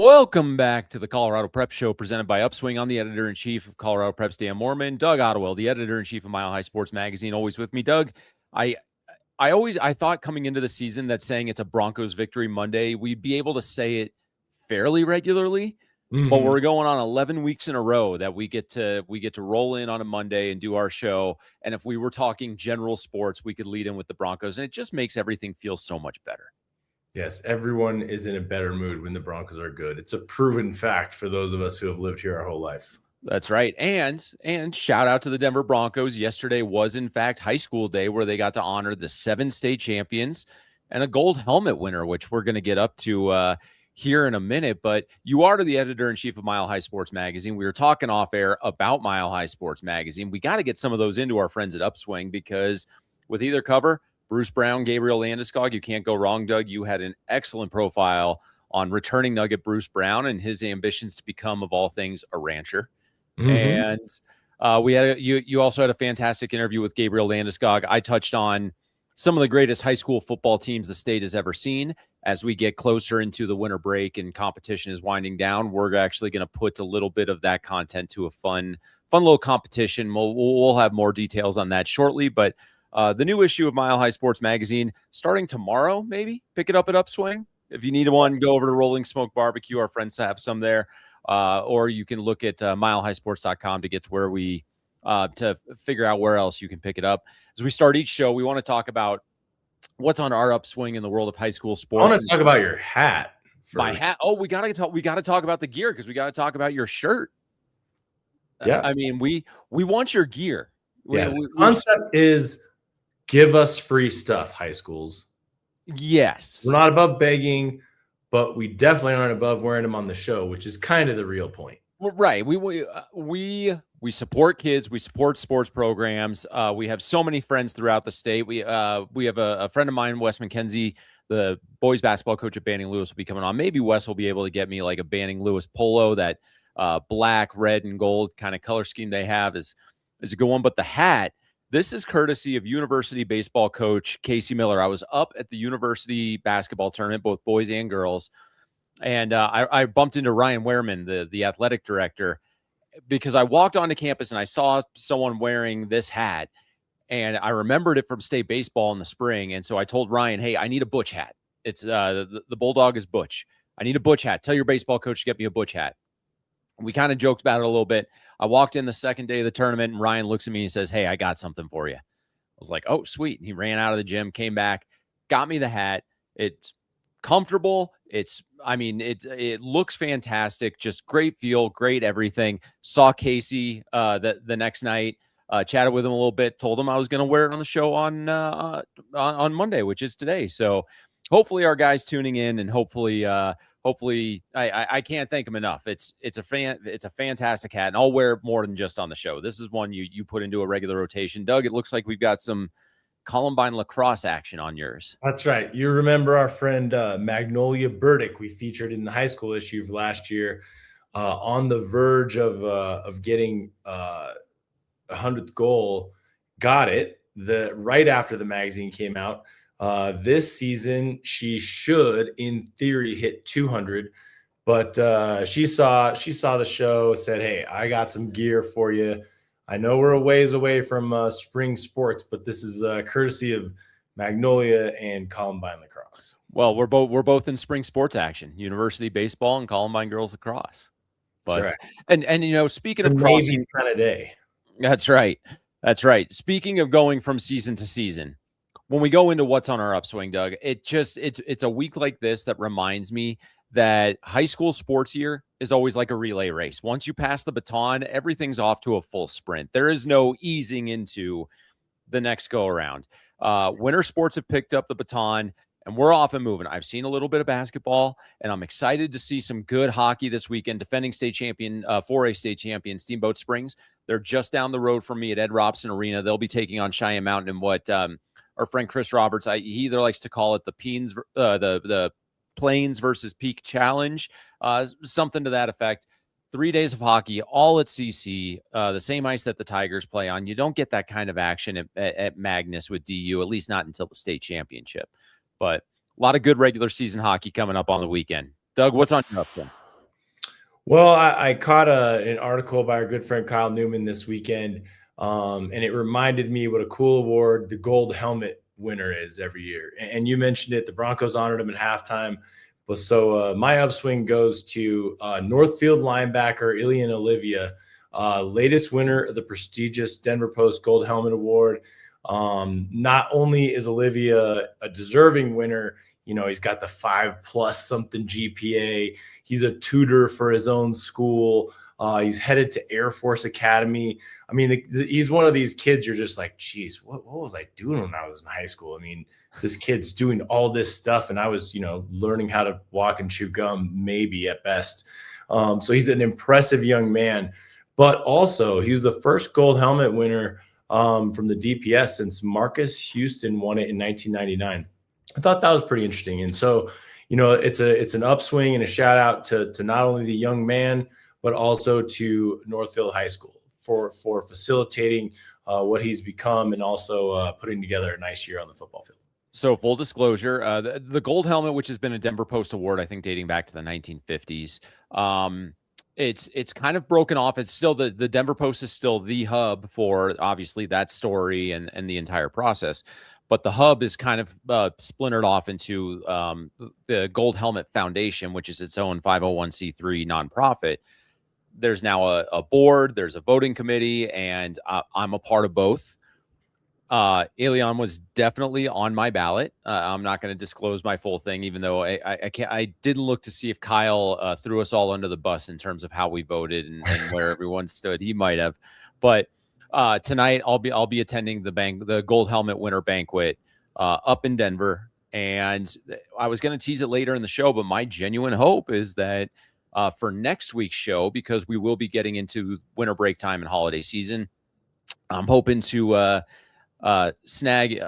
Welcome back to the Colorado Prep Show presented by Upswing. I'm the editor-in-chief of Colorado Prep's Dan Mormon, Doug Ottewell, the editor-in-chief of Mile High Sports Magazine, always with me. Doug, I thought coming into the season that saying it's a Broncos victory Monday, we'd be able to say it fairly regularly, but we're going on 11 weeks in a row that we get to roll in on a Monday and do our show. And if we were talking general sports, we could lead in with the Broncos, and it just makes everything feel so much better. Yes, everyone is in a better mood when the Broncos are good. It's a proven fact for those of us who have lived here our whole lives. That's right. And shout out to the Denver Broncos. Yesterday was, in fact, high school day where they got to honor the 7 state champions and a gold helmet winner, which we're going to get up to here in a minute. But you are the editor-in-chief of Mile High Sports Magazine. We were talking off air about Mile High Sports Magazine. We got to get some of those into our friends at Upswing because with either cover, Bruce Brown, Gabriel Landeskog, you can't go wrong, Doug. You had an excellent profile on returning Nugget Bruce Brown and his ambitions to become, of all things, a rancher. And we had you also had a fantastic interview with Gabriel Landeskog. I touched on some of the greatest high school football teams the state has ever seen. As we get closer into the winter break and competition is winding down, we're actually going to put a little bit of that content to a fun little competition. We'll have more details on that shortly, but the new issue of Mile High Sports Magazine starting tomorrow, maybe pick it up at Upswing. If you need one, go over to Rolling Smoke Barbecue. Our friends have some there. Or you can look at milehighsports.com to get to where we to figure out where else you can pick it up. As we start each show, we want to talk about what's on our upswing in the world of high school sports. I want to talk about your hat first. My hat. Oh, we got to talk about the gear because we got to talk about your shirt. Yeah. I mean, we want your gear. Yeah. The concept is give us free stuff, high schools. Yes. We're not above begging, but we definitely aren't above wearing them on the show, which is kind of the real point. Well, right. We support kids. We support sports programs. We have so many friends throughout the state. We have a friend of mine, Wes McKenzie, the boys basketball coach at Banning Lewis, will be coming on. Maybe Wes will be able to get me like a Banning Lewis polo. That black, red, and gold kind of color scheme they have is a good one. But the hat, this is courtesy of university baseball coach Casey Miller. I was up at the university basketball tournament, both boys and girls, and I bumped into Ryan Wehrman, the athletic director, because I walked onto campus and I saw someone wearing this hat, and I remembered it from state baseball in the spring. And so I told Ryan, hey, I need a Butch hat. It's the Bulldog is Butch. I need a Butch hat. Tell your baseball coach to get me a Butch hat. We kind of joked about it a little bit. I walked in the second day of the tournament, and Ryan looks at me and says, hey, I got something for you. I was like, oh, sweet. And he ran out of the gym, came back, got me the hat. It's comfortable. It looks fantastic. Just great feel, great everything. Saw Casey the next night, chatted with him a little bit, told him I was going to wear it on the show on Monday, which is today. So hopefully our guys tuning in, and hopefully I can't thank him enough. It's a fantastic hat, and I'll wear it more than just on the show. This is one you put into a regular rotation. Doug, it looks like we've got some Columbine lacrosse action on yours. That's right. You remember our friend Magnolia Burdick we featured in the high school issue of last year, on the verge of getting a 100th goal. Got it right after the magazine came out. This season, she should, in theory, hit 200, but she saw the show, said, hey, I got some gear for you. I know we're a ways away from spring sports, but this is courtesy of Magnolia and Columbine lacrosse. Well, we're both in spring sports action, university baseball and Columbine girls lacrosse. But that's right. And speaking of crossing kind of day. That's right. Speaking of going from season to season, when we go into what's on our upswing, Doug, it's a week like this that reminds me that high school sports year is always like a relay race. Once you pass the baton, everything's off to a full sprint. There is no easing into the next go around. Winter sports have picked up the baton, and we're off and moving. I've seen a little bit of basketball, and I'm excited to see some good hockey this weekend. Defending state champion, 4A state champion, Steamboat Springs. They're just down the road from me at Ed Robson Arena. They'll be taking on Cheyenne Mountain in what our friend Chris Roberts, he either likes to call it the Plains versus Peak Challenge, something to that effect. 3 days of hockey, all at CC, the same ice that the Tigers play on. You don't get that kind of action at Magnus with DU, at least not until the state championship. But a lot of good regular season hockey coming up on the weekend. Doug, what's on your upswing? Well, I caught an article by our good friend Kyle Newman this weekend, and it reminded me what a cool award the gold helmet winner is every year. And you mentioned it, the Broncos honored him at halftime. But so my upswing goes to Northfield linebacker Ilian Olivia, latest winner of the prestigious Denver Post Gold Helmet Award. Not only is Olivia a deserving winner, he's got the 5+ something GPA. He's a tutor for his own school. He's headed to Air Force Academy. I mean, he's one of these kids you're just like, geez, what was I doing when I was in high school? I mean, this kid's doing all this stuff, and I was, learning how to walk and chew gum, maybe at best. So he's an impressive young man. But also, he was the first gold helmet winner from the DPS since Marcus Houston won it in 1999. I thought that was pretty interesting. And so, it's an upswing and a shout out to not only the young man, but also to Northfield High School for facilitating what he's become, and also putting together a nice year on the football field. So full disclosure, the gold helmet, which has been a Denver Post award, I think dating back to the 1950s. It's kind of broken off. It's still the Denver Post is still the hub for obviously that story and the entire process. But the hub is kind of splintered off into the Gold Helmet Foundation, which is its own 501c3 nonprofit. There's now a board, there's a voting committee, and I'm a part of both. Elian was definitely on my ballot. I'm not going to disclose my full thing, even though I didn't look to see if Kyle threw us all under the bus in terms of how we voted and where everyone stood. He might have, but tonight I'll be attending the Gold Helmet Winter Banquet up in Denver, and I was going to tease it later in the show, but my genuine hope is that for next week's show, because we will be getting into winter break time and holiday season, I'm hoping to snag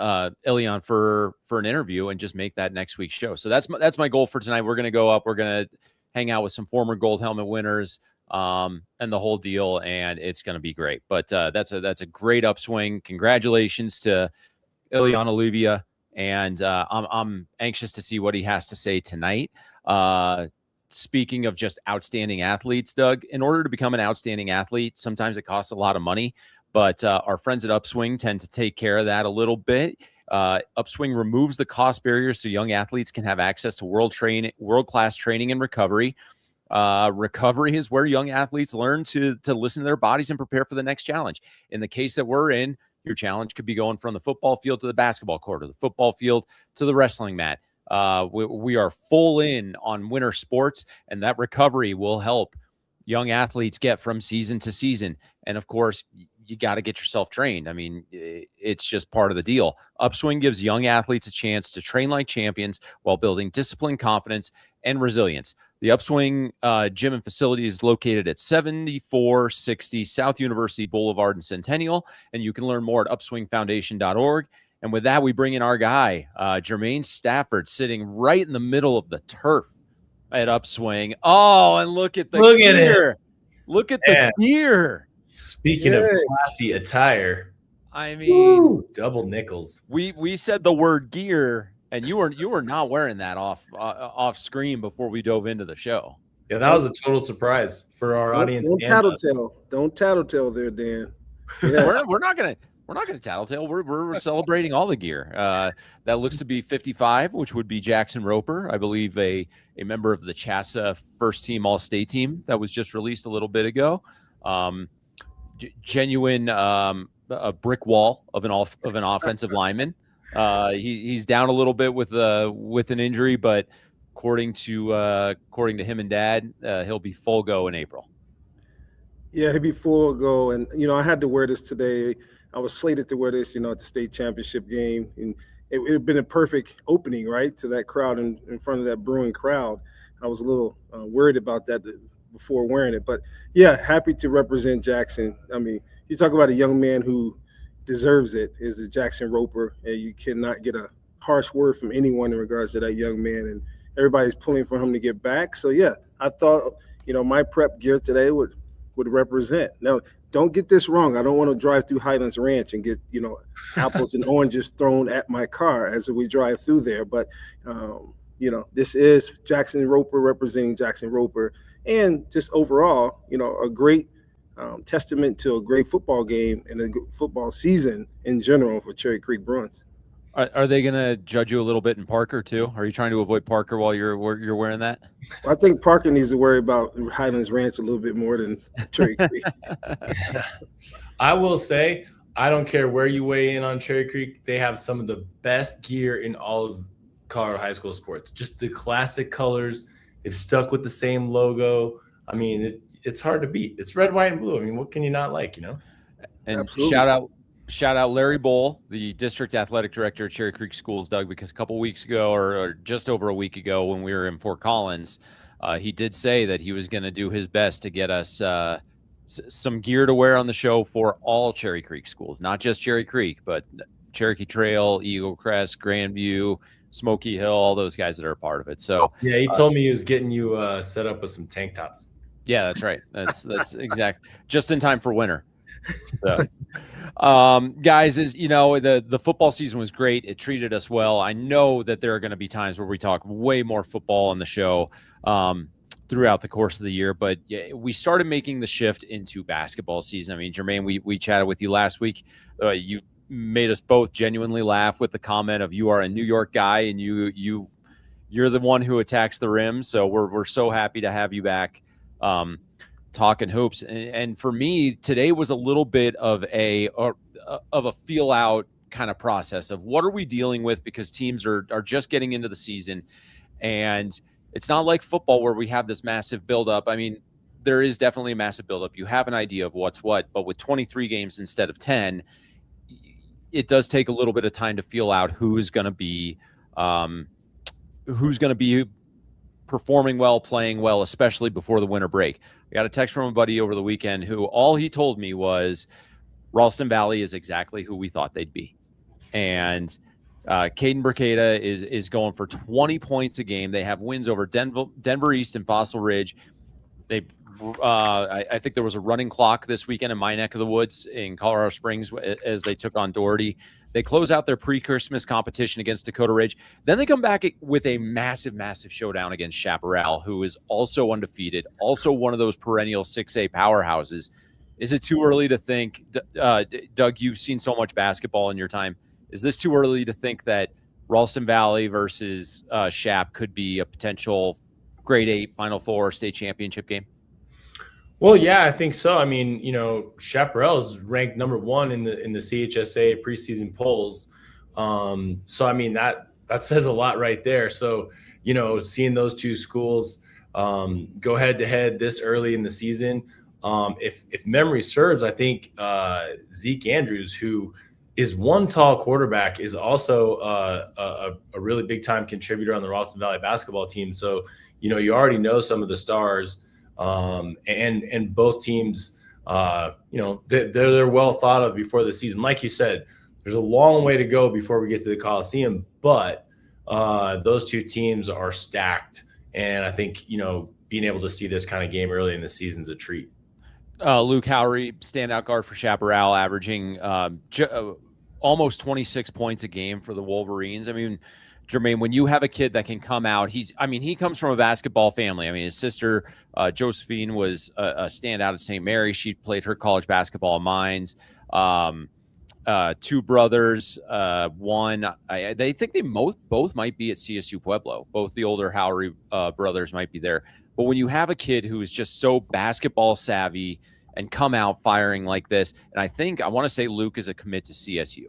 Elian for an interview and just make that next week's show. So that's my goal for tonight. We're going to go up. We're going to hang out with some former gold helmet winners and the whole deal, and it's going to be great. But that's a great upswing. Congratulations to Ilian Olivia, and I'm anxious to see what he has to say tonight. Speaking of just outstanding athletes, Doug, in order to become an outstanding athlete, sometimes it costs a lot of money. But our friends at Upswing tend to take care of that a little bit. Upswing removes the cost barriers so young athletes can have access to world-class training and recovery. Recovery is where young athletes learn to listen to their bodies and prepare for the next challenge. In the case that we're in, your challenge could be going from the football field to the basketball court, or the football field to the wrestling mat. We are full in on winter sports, and that recovery will help young athletes get from season to season. And of course, you got to get yourself trained. I mean, it's just part of the deal. Upswing gives young athletes a chance to train like champions while building discipline, confidence, and resilience. The Upswing gym and facility is located at 7460 South University Boulevard in Centennial, and you can learn more at upswingfoundation.org. And with that, we bring in our guy, Jermaine Stafford, sitting right in the middle of the turf at Upswing. Oh, and look at gear. Look at the gear. Speaking of classy attire, I mean, double nickels. We said the word gear, and you were not wearing that off screen before we dove into the show. Yeah, that was a total surprise for our audience. Don't tattletale there, Dan. Yeah. we're not gonna tattletale. We're celebrating all the gear. That looks to be 55, which would be Jackson Roper, I believe, a member of the CHSAA first team All-State team that was just released a little bit ago. Genuine a brick wall of an offensive lineman. He's down a little bit with an injury, but according to him and Dad, he'll be full go in April. Yeah, he'll be full go, and I had to wear this today. I was slated to wear this, at the state championship game, and it would have been a perfect opening, right, to that crowd in front of that Bruin crowd. I was a little worried about that before wearing it, but yeah, happy to represent Jackson. I mean, you talk about a young man who deserves it, is the Jackson Roper, and you cannot get a harsh word from anyone in regards to that young man, and everybody's pulling for him to get back. So yeah, I thought, my prep gear today would represent. Now, don't get this wrong. I don't want to drive through Highlands Ranch and get, apples and oranges thrown at my car as we drive through there. But, this is Jackson Roper representing Jackson Roper. and just overall, a great testament to a great football game and a good football season in general for Cherry Creek Bruins. Are they going to judge you a little bit in Parker too? Are you trying to avoid Parker while you're wearing that? I think Parker needs to worry about Highlands Ranch a little bit more than Cherry Creek. I will say, I don't care where you weigh in on Cherry Creek. They have some of the best gear in all of Colorado high school sports. Just the classic colors. They've stuck with the same logo. I mean, it's hard to beat. It's red, white, and blue. I mean, what can you not like, And Absolutely. Shout out Larry Bowl, the district athletic director at Cherry Creek Schools, Doug, because a couple weeks ago or just over a week ago when we were in Fort Collins, he did say that he was going to do his best to get us some gear to wear on the show for all Cherry Creek schools, not just Cherry Creek, but Cherokee Trail, Eagle Crest, Grandview, Smoky Hill, all those guys that are a part of it. So yeah, he told me he was getting you set up with some tank tops. Yeah, that's right. That's exact. Just in time for winter. So, guys, the football season was great. It treated us well. I know that there are going to be times where we talk way more football on the show throughout the course of the year, but yeah, we started making the shift into basketball season. I mean, Jermaine, we chatted with you last week. You made us both genuinely laugh with the comment of you are a New York guy and you're the one who attacks the rim. So we're so happy to have you back. Talking hoops, and for me today was a little bit of a feel out kind of process of what are we dealing with, because teams are just getting into the season, and it's not like football where we have this massive buildup. I mean, there is definitely a massive buildup. You have an idea of what's what, but with 23 games instead of 10, it does take a little bit of time to feel out who's going to be performing well, playing well, especially before the winter break. I got a text from a buddy over the weekend who all he told me was Ralston Valley is exactly who we thought they'd be. And Caden Bricada is going for 20 points a game. They have wins over Denver East and Fossil Ridge. They I think there was a running clock this weekend in my neck of the woods in Colorado Springs as they took on Doherty. They close out their pre-Christmas competition against Dakota Ridge. Then they come back with a massive, massive showdown against Chaparral, who is also undefeated, also one of those perennial 6A powerhouses. Is it too early to think, Doug, you've seen so much basketball in your time. Is this too early to think that Ralston Valley versus Chap could be a potential grade 8 Final Four state championship game? Well, yeah, I think so. I mean, Chaparral is ranked number 1 in the CHSA preseason polls. So I mean that says a lot right there. So seeing those two schools go head to head this early in the season, if memory serves, I think Zeke Andrews, who is one tall quarterback, is also a really big time contributor on the Ralston Valley basketball team. So you already know some of the stars. And both teams, they're well thought of before the season. Like you said, there's a long way to go before we get to the Coliseum, but those two teams are stacked. And I think, being able to see this kind of game early in the season is a treat. Luke Howery, standout guard for Chaparral, averaging almost 26 points a game for the Wolverines. I mean, Jermaine, when you have a kid that can come out, he comes from a basketball family. I mean, his sister, Josephine, was a standout at St. Mary. She played her college basketball at Mines. 2 brothers, one, they think they both might be at CSU Pueblo. Both the older Howery brothers might be there. But when you have a kid who is just so basketball savvy and come out firing like this, and I want to say Luke is a commit to CSU.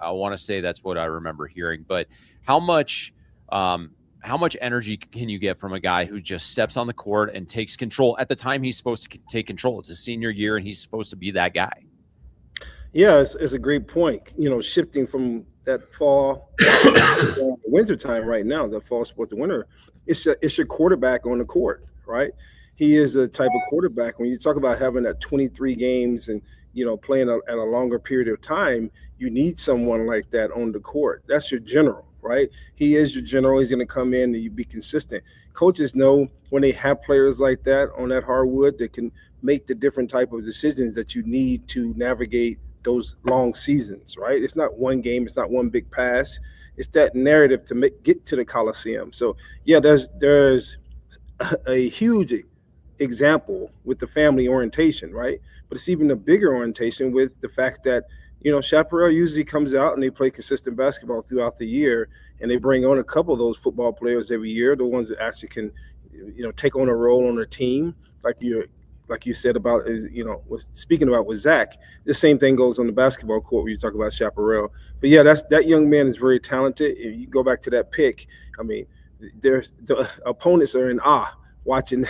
I want to say that's what I remember hearing. But how much energy can you get from a guy who just steps on the court and takes control at the time he's supposed to take control? It's his senior year, and he's supposed to be that guy. Yeah, it's a great point. Shifting from that fall winter time right now, the fall sports to winter, it's your quarterback on the court, right? He is the type of quarterback. When you talk about having that 23 games and playing at a longer period of time, you need someone like that on the court. That's your general, right? He is your general. He's going to come in and you be consistent. Coaches know when they have players like that on that hardwood that can make the different type of decisions that you need to navigate those long seasons, right? It's not one game. It's not one big pass. It's that narrative to get to the Coliseum. So, yeah, there's a huge example with the family orientation, right? But it's even a bigger orientation with the fact that, Chaparral usually comes out and they play consistent basketball throughout the year, and they bring on a couple of those football players every year, the ones that actually can, take on a role on their team, like you said about, was speaking about with Zach. The same thing goes on the basketball court when you talk about Chaparral. But yeah, that young man is very talented. If you go back to that pick, I mean, the opponents are in awe watching.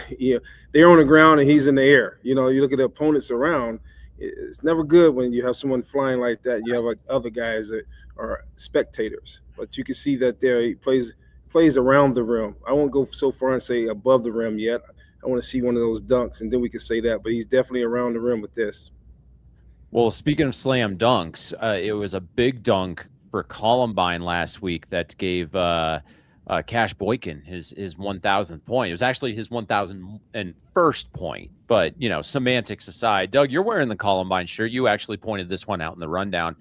They're on the ground and he's in the air. You look at the opponents around. It's never good when you have someone flying like that. You have like other guys that are spectators, but you can see that he plays around the rim. I won't go so far and say above the rim yet. I want to see one of those dunks, and then we can say that. But he's definitely around the rim with this. Well, speaking of slam dunks, it was a big dunk for Columbine last week that gave Cash Boykin his 1,000th point. It was actually his 1,001st point, but semantics aside, Doug, you're wearing the Columbine shirt. You actually pointed this one out in the rundown.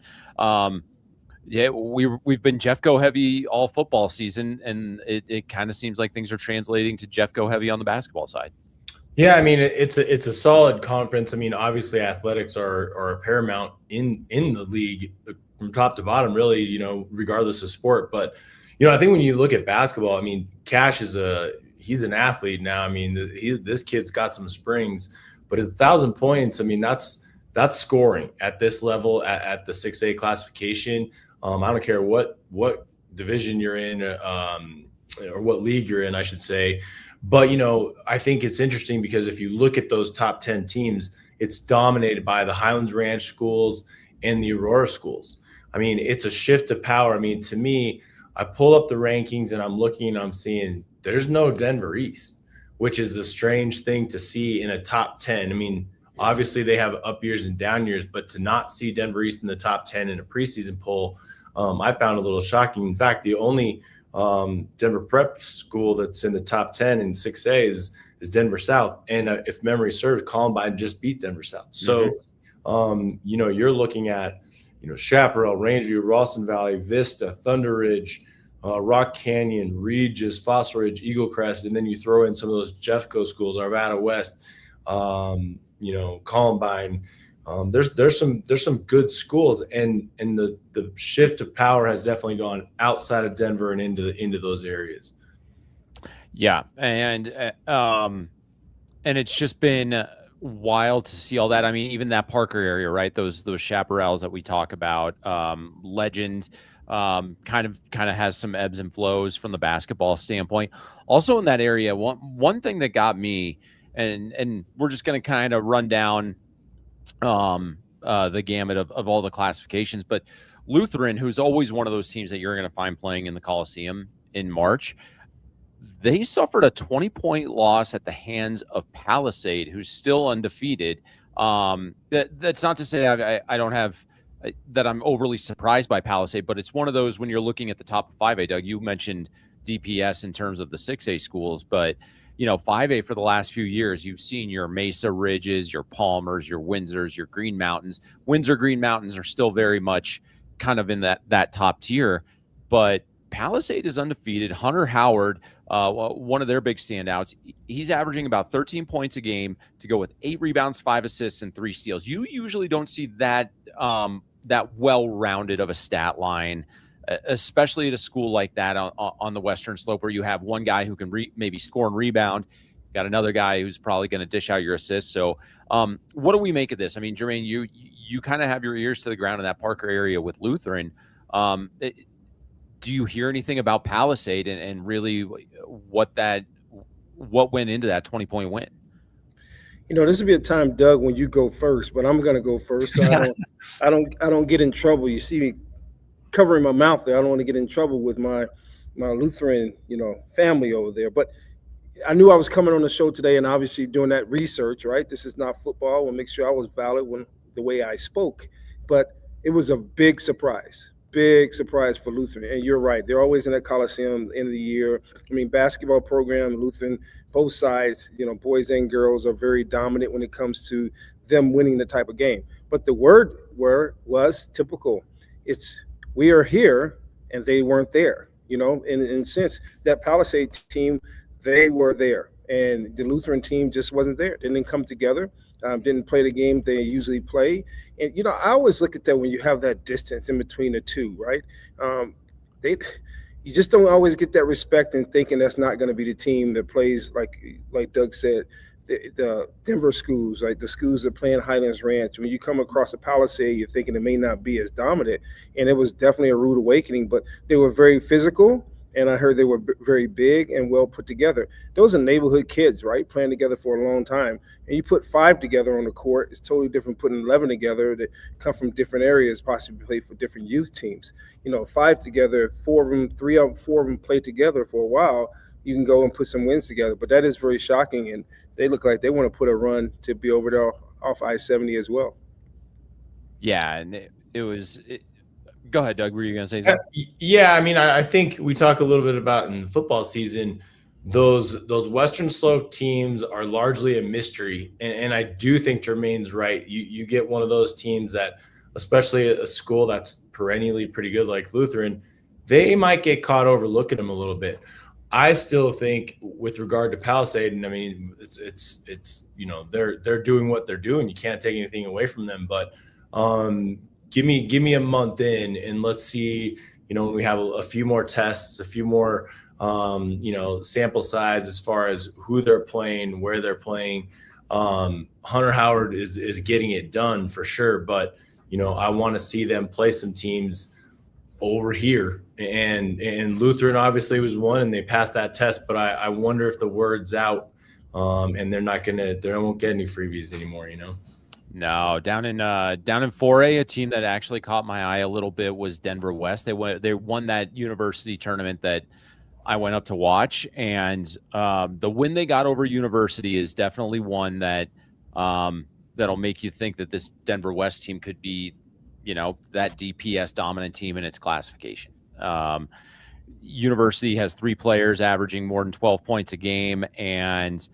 Yeah, we've been Jeffco heavy all football season, and it kind of seems like things are translating to Jeffco heavy on the basketball side. Yeah, I mean, it's a solid conference. I mean, obviously athletics are paramount in the league from top to bottom, really, regardless of sport. But I think when you look at basketball, I mean, Cash he's an athlete now. I mean, this kid's got some springs, but his 1,000 points, I mean, that's scoring at this level at the 6A classification. I don't care what division you're in, or what league you're in, I should say. But, I think it's interesting because if you look at those top 10 teams, it's dominated by the Highlands Ranch schools and the Aurora schools. I mean, it's a shift of power. I mean, to me, I pull up the rankings and I'm looking and I'm seeing there's no Denver East, which is a strange thing to see in a top 10. I mean, obviously they have up years and down years, but to not see Denver East in the top 10 in a preseason poll, I found a little shocking. In fact, the only Denver prep school that's in the top 10 in 6A is Denver South. And if memory serves, Columbine just beat Denver South. So, you're looking at, Chaparral, Rangeview, Ralston Valley, Vista, Thunder Ridge, Rock Canyon, Regis, Fossil Ridge, Eagle Crest, and then you throw in some of those Jeffco schools, Arvada West, Columbine. There's some good schools, and the shift of power has definitely gone outside of Denver and into those areas. Yeah, and it's just been wild to see all that. I mean, even that Parker area, right? Those chaparrals that we talk about, Legend, kind of has some ebbs and flows from the basketball standpoint. Also in that area, one thing that got me, and we're just going to kind of run down the gamut of all the classifications, but Lutheran, who's always one of those teams that you're going to find playing in the Coliseum in March, they suffered a 20-point loss at the hands of Palisade, who's still undefeated. That's not to say I don't have that I'm overly surprised by Palisade, but it's one of those when you're looking at the top of 5A, Doug, you mentioned DPS in terms of the 6A schools, but 5A for the last few years, you've seen your Mesa Ridges, your Palmers, your Windsors, your Green Mountains. Windsor Green Mountains are still very much kind of in that top tier, but Palisade is undefeated. Hunter Howard, one of their big standouts, he's averaging about 13 points a game to go with 8 rebounds, 5 assists, and 3 steals. You usually don't see that well-rounded of a stat line, especially at a school like that on the Western Slope, where you have one guy who can maybe score and rebound, got another guy who's probably going to dish out your assists. So what do we make of this? I mean, Jermaine, you kind of have your ears to the ground in that Parker area with Lutheran. Do you hear anything about Palisade and really what went into that 20-point win? This would be a time, Doug, when you go first, but I'm going to go first. So I don't get in trouble. You see me covering my mouth there. I don't want to get in trouble with my Lutheran, family over there. But I knew I was coming on the show today, and obviously doing that research, right? This is not football. I want to make sure I was valid the way I spoke. But it was a big surprise for Lutheran. And you're right. They're always in that Coliseum at the end of the year. I mean, basketball program, Lutheran, both sides, boys and girls are very dominant when it comes to them winning the type of game. But the word was typical. It's we are here and they weren't there, in a sense that Palisade team, they were there. and the Lutheran team just wasn't there. They didn't come together, didn't play the game they usually play. And, I always look at that when you have that distance in between the two, right? You just don't always get that respect and thinking that's not going to be the team that plays, like Doug said, the Denver schools, like the schools that play in Highlands Ranch. When you come across a Palisade, you're thinking it may not be as dominant. And it was definitely a rude awakening, but they were very physical. And I heard they were very big and well put together. Those are neighborhood kids, right? Playing together for a long time. And you put 5 together on the court, it's totally different putting 11 together that come from different areas, possibly play for different youth teams. 5 together, 4 of them play together for a while, you can go and put some wins together. But that is very shocking. And they look like they want to put a run to be over there off I-70 as well. Yeah, and it was go ahead, Doug. Were you going to say something? Yeah, I mean, I think we talk a little bit about in the football season, those Western Slope teams are largely a mystery. And I do think Jermaine's right. You get one of those teams that, especially a school that's perennially pretty good like Lutheran, they might get caught overlooking them a little bit. I still think with regard to Palisade, and I mean, it's they're doing what they're doing. You can't take anything away from them, but give me a month in and let's see, when we have a few more tests, a few more, sample size as far as who they're playing, where they're playing. Hunter Howard is getting it done for sure, but I want to see them play some teams over here, and Lutheran obviously was one, and they passed that test. But I wonder if the word's out, and they won't get any freebies anymore. No, down in 4A, a team that actually caught my eye a little bit was Denver West. They won that university tournament that I went up to watch, and the win they got over University is definitely one that that'll make you think that this Denver West team could be, that DPS dominant team in its classification. University has 3 players averaging more than 12 points a game, and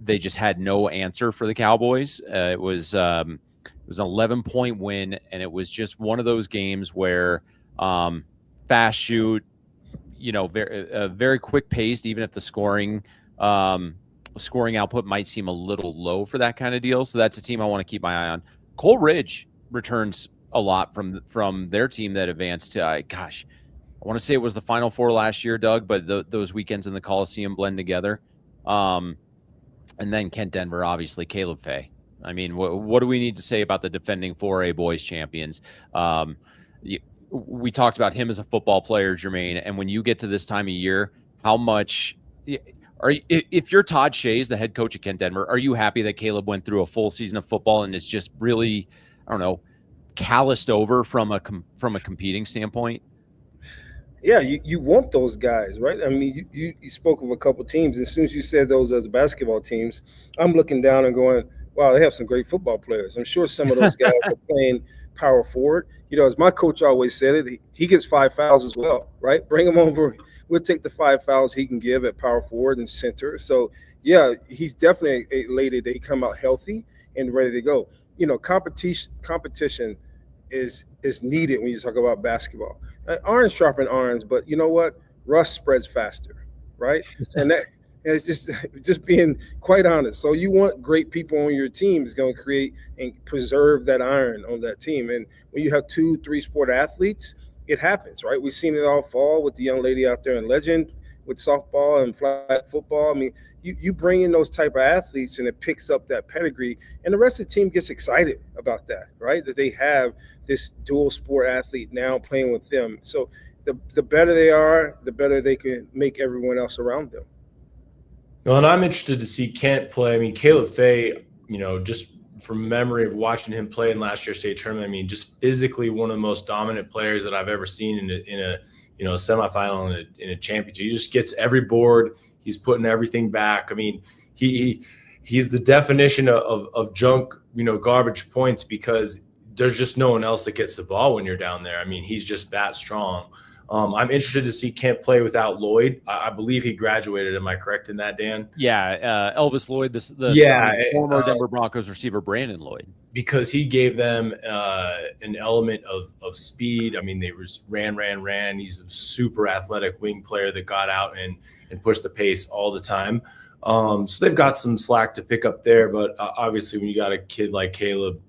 they just had no answer for the Cowboys. It was an 11-point win, and it was just one of those games where fast shoot, very quick paced, even if the scoring output might seem a little low for that kind of deal. So that's a team I want to keep my eye on. Cole Ridge returns a lot from their team that advanced to, I want to say it was the Final Four last year, Doug, but those weekends in the Coliseum blend together. And then Kent Denver, obviously, Caleb Fay. I mean, what do we need to say about the defending 4A boys champions? We talked about him as a football player, Jermaine, and when you get to this time of year, how much if you're Todd Shays, the head coach of Kent Denver, are you happy that Caleb went through a full season of football and is just really, calloused over from a competing standpoint? Yeah, you want those guys, right? I mean, you spoke of a couple teams. As soon as you said those as basketball teams, I'm looking down and going, wow, they have some great football players. I'm sure some of those guys are playing power forward. As my coach always said it, he gets 5 fouls as well, right? Bring him over. We'll take the 5 fouls he can give at power forward and center. So, yeah, he's definitely elated that he come out healthy and ready to go. Competition is needed when you talk about basketball. Irons sharpen irons, but you know what? Rust spreads faster, right? And it's just being quite honest. So you want great people on your team is going to create and preserve that iron on that team. And when you have 2-3 sport athletes, it happens, right? We've seen it all fall with the young lady out there in Legend, with softball and flag football. I mean, you bring in those type of athletes and it picks up that pedigree, and the rest of the team gets excited about that, right? That they have this dual sport athlete now playing with them. So the better they are, the better they can make everyone else around them. Well, and I'm interested to see Kent play. I mean, Caleb Fay, just from memory of watching him play in last year's state tournament, I mean, just physically one of the most dominant players that I've ever seen in a semifinal in a championship. He just gets every board. He's putting everything back. I mean, he's the definition of junk, garbage points, because there's just no one else that gets the ball when you're down there. I mean, he's just that strong. I'm interested to see Kent play without Lloyd. I believe he graduated. Am I correct in that, Dan? Yeah, Elvis Lloyd, former Denver Broncos receiver Brandon Lloyd. Because he gave them an element of speed. I mean, they ran. He's a super athletic wing player that got out and pushed the pace all the time. So they've got some slack to pick up there. But obviously, when you got a kid like Caleb,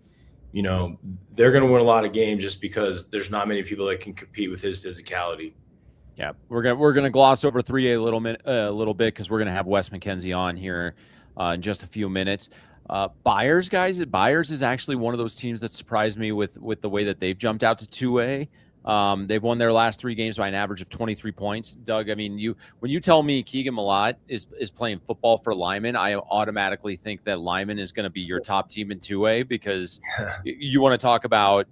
you know, they're going to win a lot of games just because there's not many people that can compete with his physicality. Yeah, we're gonna gloss over 3A a little bit because we're gonna have Wes McKenzie on here in just a few minutes. Byers, guys, Byers is actually one of those teams that surprised me with the way that they've jumped out to 2A. They've won their last 3 games by an average of 23 points. Doug, I mean, when you tell me Keegan Malott is playing football for Lyman, I automatically think that Lyman is going to be your top team in 2A because you want to talk about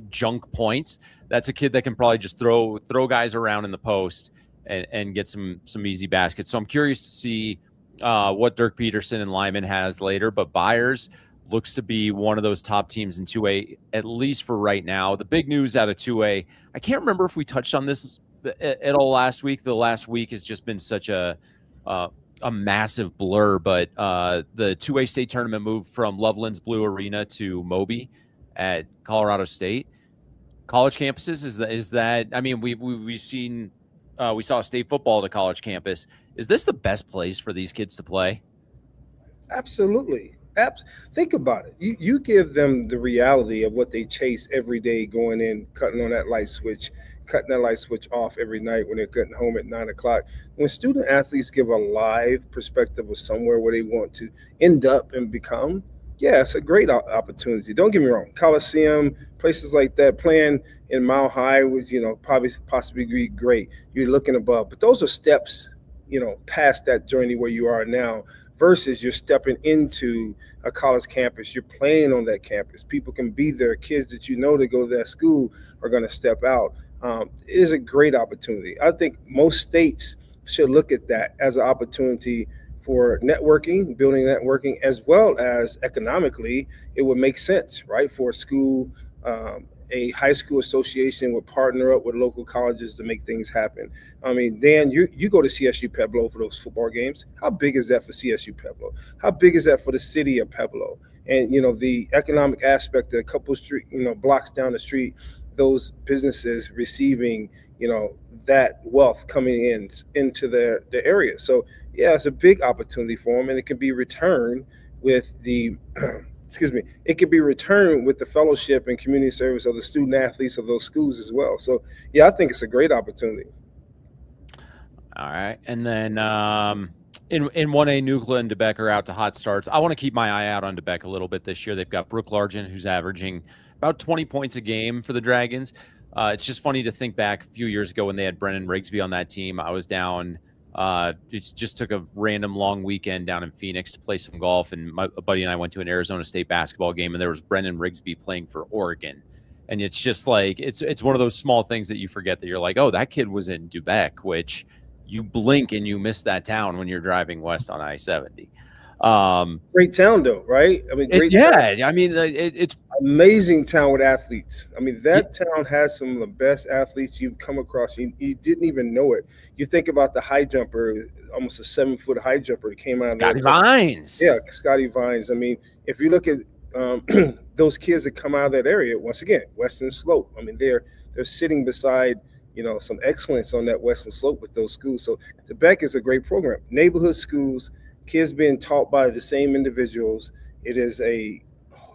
junk points. That's a kid that can probably just throw guys around in the post and get some easy baskets. So I'm curious to see what Dirk Peterson and Lyman has later, but Byers looks to be one of those top teams in 2A, at least for right now. The big news out of 2A, I can't remember if we touched on this at all last week. The last week has just been such a massive blur, but the 2A state tournament moved from Loveland's Blue Arena to Moby at Colorado State. College campuses, is that I mean, we've seen we saw state football at a college campus. Is this the best place for these kids to play? Absolutely. Think about it. You give them the reality of what they chase every day, going in, cutting that light switch off every night when they're getting home at 9 o'clock. When student athletes give a live perspective of somewhere where they want to end up and become, yeah, it's a great opportunity. Don't get me wrong. Coliseum, places like that, playing in Mile High was, possibly be great. You're looking above, but those are steps, past that journey where you are now. Versus you're stepping into a college campus, you're playing on that campus. People can be there. Kids that that go to that school are going to step out. It is a great opportunity. I think most states should look at that as an opportunity for networking, building networking, as well as economically. It would make sense, right, for a school. A high school association would partner up with local colleges to make things happen. I mean, Dan, you go to CSU Pueblo for those football games. How big is that for CSU Pueblo? How big is that for the city of Pueblo? And, the economic aspect, a couple street, blocks down the street, those businesses receiving, that wealth coming into the area. So, yeah, it's a big opportunity for them, and it can be returned with the it could be returned with the fellowship and community service of the student athletes of those schools as well. So, yeah, I think it's a great opportunity. All right. And then in 1A, Nucla and DeBeck are out to hot starts. I want to keep my eye out on DeBeck a little bit this year. They've got Brooke Largent, who's averaging about 20 points a game for the Dragons. It's just funny to think back a few years ago when they had Brennan Rigsby on that team. I was down. It just took a random long weekend down in Phoenix to play some golf, and my buddy and I went to an Arizona State basketball game, and there was Brennan Rigsby playing for Oregon. And it's just like it's one of those small things that you forget that you're like, oh, that kid was in DeBeck, which you blink and you miss that town when you're driving west on I-70. Great town, though, right? I mean, great. Town. I mean, it's amazing town with athletes. I mean, that town has some of the best athletes you've come across. You didn't even know it. You think about the high jumper, almost a 7-foot high jumper that came out of Scotty Vines. Yeah, Scotty Vines. I mean, if you look at those kids that come out of that area, once again, Western Slope. I mean, they're sitting beside some excellence on that Western Slope with those schools. So DeBeck is a great program. Neighborhood schools, kids being taught by the same individuals. It is a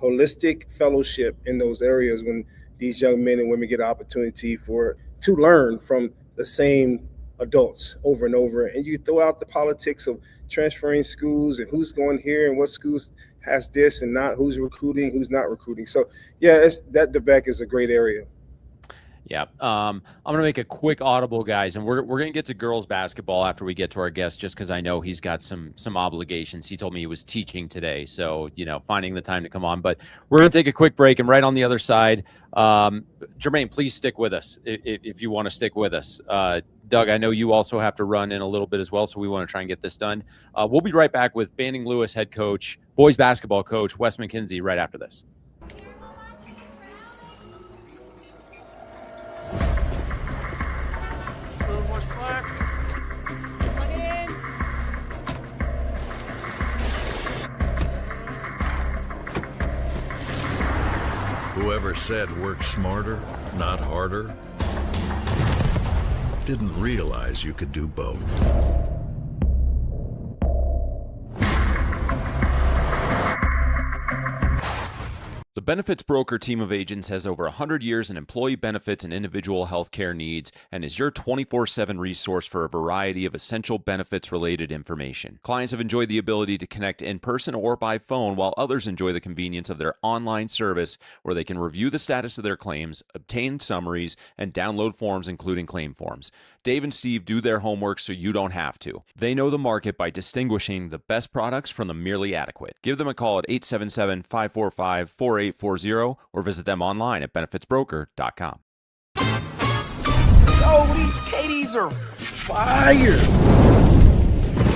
holistic fellowship in those areas when these young men and women get an opportunity to learn from the same adults over and over. And you throw out the politics of transferring schools and who's going here and what schools has this and not, who's recruiting, who's not recruiting. So yeah, that DeBeck is a great area. Yeah. I'm going to make a quick audible, guys, and we're going to get to girls basketball after we get to our guest, just because I know he's got some obligations. He told me he was teaching today, so, finding the time to come on. But we're going to take a quick break, and right on the other side, Jermaine, please stick with us if you want to stick with us. Doug, I know you also have to run in a little bit as well, so we want to try and get this done. We'll be right back with Banning Lewis head coach, boys basketball coach, Wes McKenzie, right after this. Whoever said work smarter, not harder, didn't realize you could do both. The Benefits Broker team of agents has over 100 years in employee benefits and individual health care needs and is your 24/7 resource for a variety of essential benefits-related information. Clients have enjoyed the ability to connect in person or by phone, while others enjoy the convenience of their online service where they can review the status of their claims, obtain summaries, and download forms including claim forms. Dave and Steve do their homework so you don't have to. They know the market by distinguishing the best products from the merely adequate. Give them a call at 877-545-4840 or visit them online at benefitsbroker.com. Yo, these KDs are fire.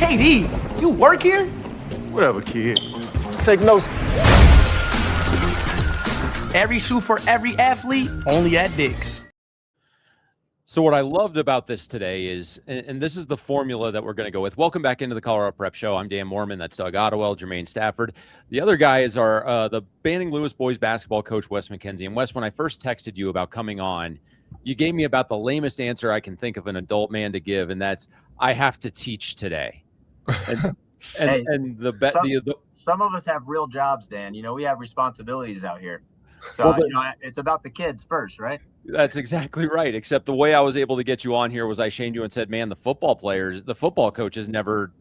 KD, you work here? Whatever, kid. Take notes. Every shoe for every athlete, only at Dick's. So what I loved about this today is, and this is the formula that we're going to go with. Welcome back into the Colorado Prep Show. I'm Dan Mormon. That's Doug Ottewell, Jermaine Stafford. The other guy is our the Banning Lewis boys basketball coach, Wes McKenzie. And Wes, when I first texted you about coming on, you gave me about the lamest answer I can think of an adult man to give, and that's, I have to teach today. And some of us have real jobs, Dan. You know, we have responsibilities out here. So, it's about the kids first, right? That's exactly right. Except the way I was able to get you on here was I shamed you and said, man, the football coaches never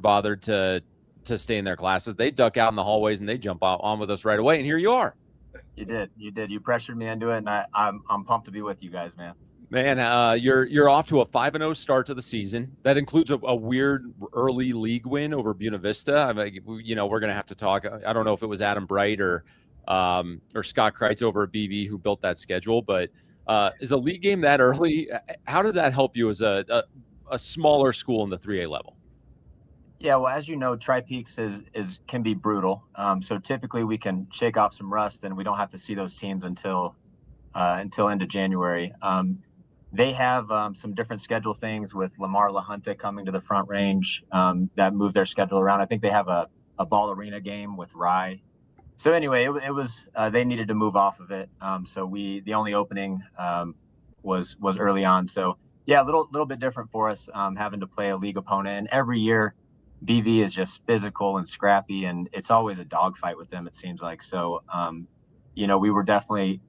bothered to stay in their classes. They duck out in the hallways and they jump on with us right away. And here you are. You did. You pressured me into it. And I'm pumped to be with you guys, man. Man, you're off to a 5-0 start to the season. That includes a weird early league win over Buena Vista. I mean, we're going to have to talk. I don't know if it was Adam Bright or Scott Kreitz over at BV who built that schedule, but is a league game that early? How does that help you as a smaller school in the 3A level? Yeah, well, as you know, Tri-Peaks can be brutal. So typically we can shake off some rust and we don't have to see those teams until end of January. They have some different schedule things with Lamar La Junta coming to the Front Range that move their schedule around. I think they have a ball arena game with Rye. So anyway, it was they needed to move off of it. So the only opening was early on. So yeah, a little bit different for us having to play a league opponent. And every year, BV is just physical and scrappy, and it's always a dogfight with them. It seems like so. We were definitely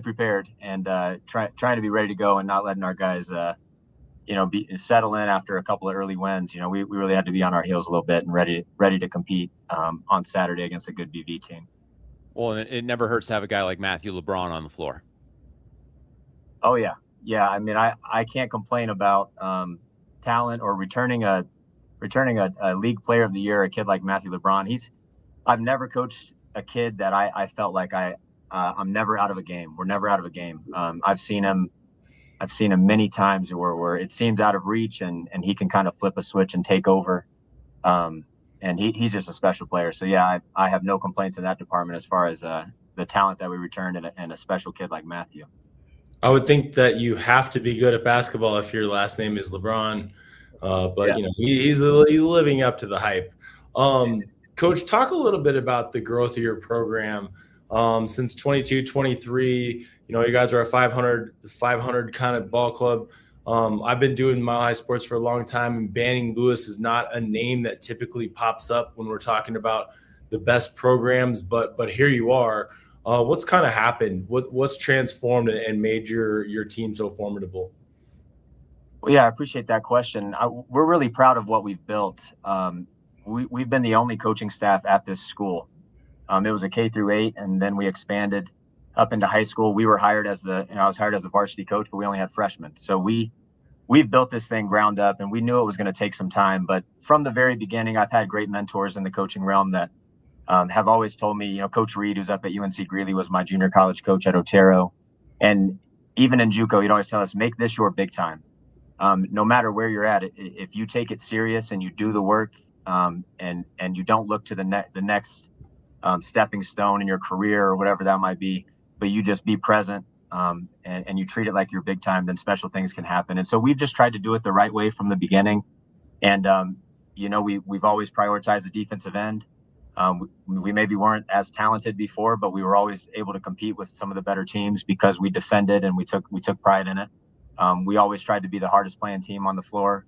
prepared and trying to be ready to go and not letting our guys settle in after a couple of early wins. We really had to be on our heels a little bit and ready to compete on Saturday against a good BV team. Well, it never hurts to have a guy like Matthew LeBron on the floor. Oh yeah. I mean, I can't complain about talent or returning a league player of the year, a kid like Matthew LeBron. I've never coached a kid that I felt like I'm never out of a game. We're never out of a game. I've seen him many times where it seems out of reach and he can kind of flip a switch and take over. And he's just a special player. So yeah, I have no complaints in that department as far as the talent that we returned and a special kid like Matthew. I would think that you have to be good at basketball if your last name is LeBron. But yeah. He's living up to the hype. Coach, talk a little bit about the growth of your program. Since 22, 23, you guys are a 500 kind of ball club. I've been doing Mile High Sports for a long time, and Banning Lewis is not a name that typically pops up when we're talking about the best programs, but here you are. What's kind of happened? What's transformed and made your team so formidable? Well, yeah, I appreciate that question. We're really proud of what we've built. We've been the only coaching staff at this school. It was a K-8, and then we expanded up into high school. We were hired I was hired as the varsity coach, but we only had freshmen. So we've built this thing ground up, and we knew it was going to take some time. But from the very beginning, I've had great mentors in the coaching realm that have always told me, Coach Reed, who's up at UNC Greeley, was my junior college coach at Otero. And even in JUCO, he'd always tell us, make this your big time. No matter where you're at, if you take it serious and you do the work and you don't look to the next stepping stone in your career or whatever that might be, but you just be present and you treat it like you're big time, then special things can happen. And so we've just tried to do it the right way from the beginning. And, we've always prioritized the defensive end. We maybe weren't as talented before, but we were always able to compete with some of the better teams because we defended and we took pride in it. We always tried to be the hardest playing team on the floor.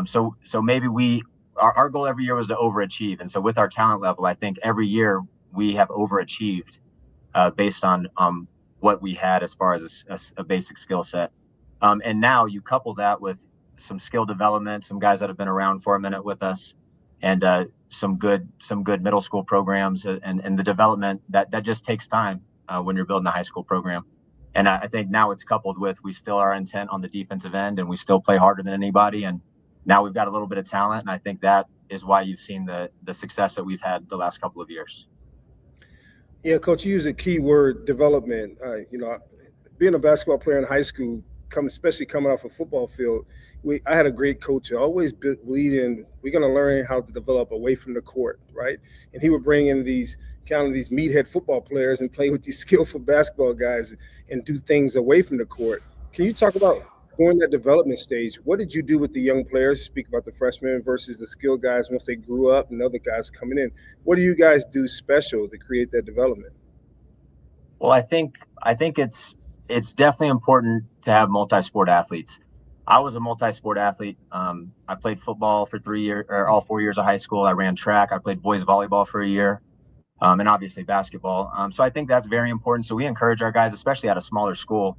So maybe our goal every year was to overachieve. And so with our talent level, I think every year we have overachieved based on what we had as far as a basic skill set. And now you couple that with some skill development, some guys that have been around for a minute with us, and some good middle school programs, and the development that just takes time when you're building a high school program. And I think now it's coupled with, we still are intent on the defensive end, and we still play harder than anybody. And now we've got a little bit of talent, and I think that is why you've seen the success that we've had the last couple of years. Yeah, Coach, you use a key word, development. Being a basketball player in high school, especially coming off a football field, I had a great coach who always believed in, we're going to learn how to develop away from the court, right? And he would bring in these meathead football players and play with these skillful basketball guys and do things away from the court. Can you talk about during that development stage, what did you do with the young players? Speak about the freshmen versus the skilled guys once they grew up and other guys coming in. What do you guys do special to create that development? Well, I think it's definitely important to have multi-sport athletes. I was a multi-sport athlete. I played football for 3 years, or all 4 years of high school. I ran track. I played boys volleyball for a year, and obviously basketball. So I think that's very important. So we encourage our guys, especially at a smaller school.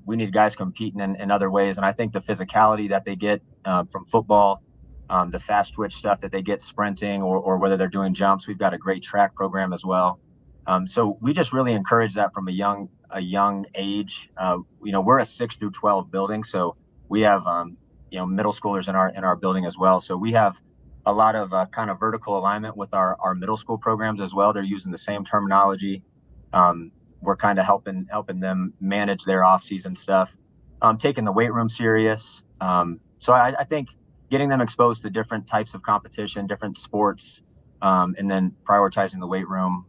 We need guys competing in other ways. And I think the physicality that they get from football, the fast twitch stuff that they get sprinting, or whether they're doing jumps, we've got a great track program as well. So we just really encourage that from a young age. We're a 6 through 12 building, so we have middle schoolers in our building as well. So we have a lot of kind of vertical alignment with our middle school programs as well. They're using the same terminology. We're kind of helping them manage their off-season stuff, taking the weight room serious. So I think getting them exposed to different types of competition, different sports, and then prioritizing the weight room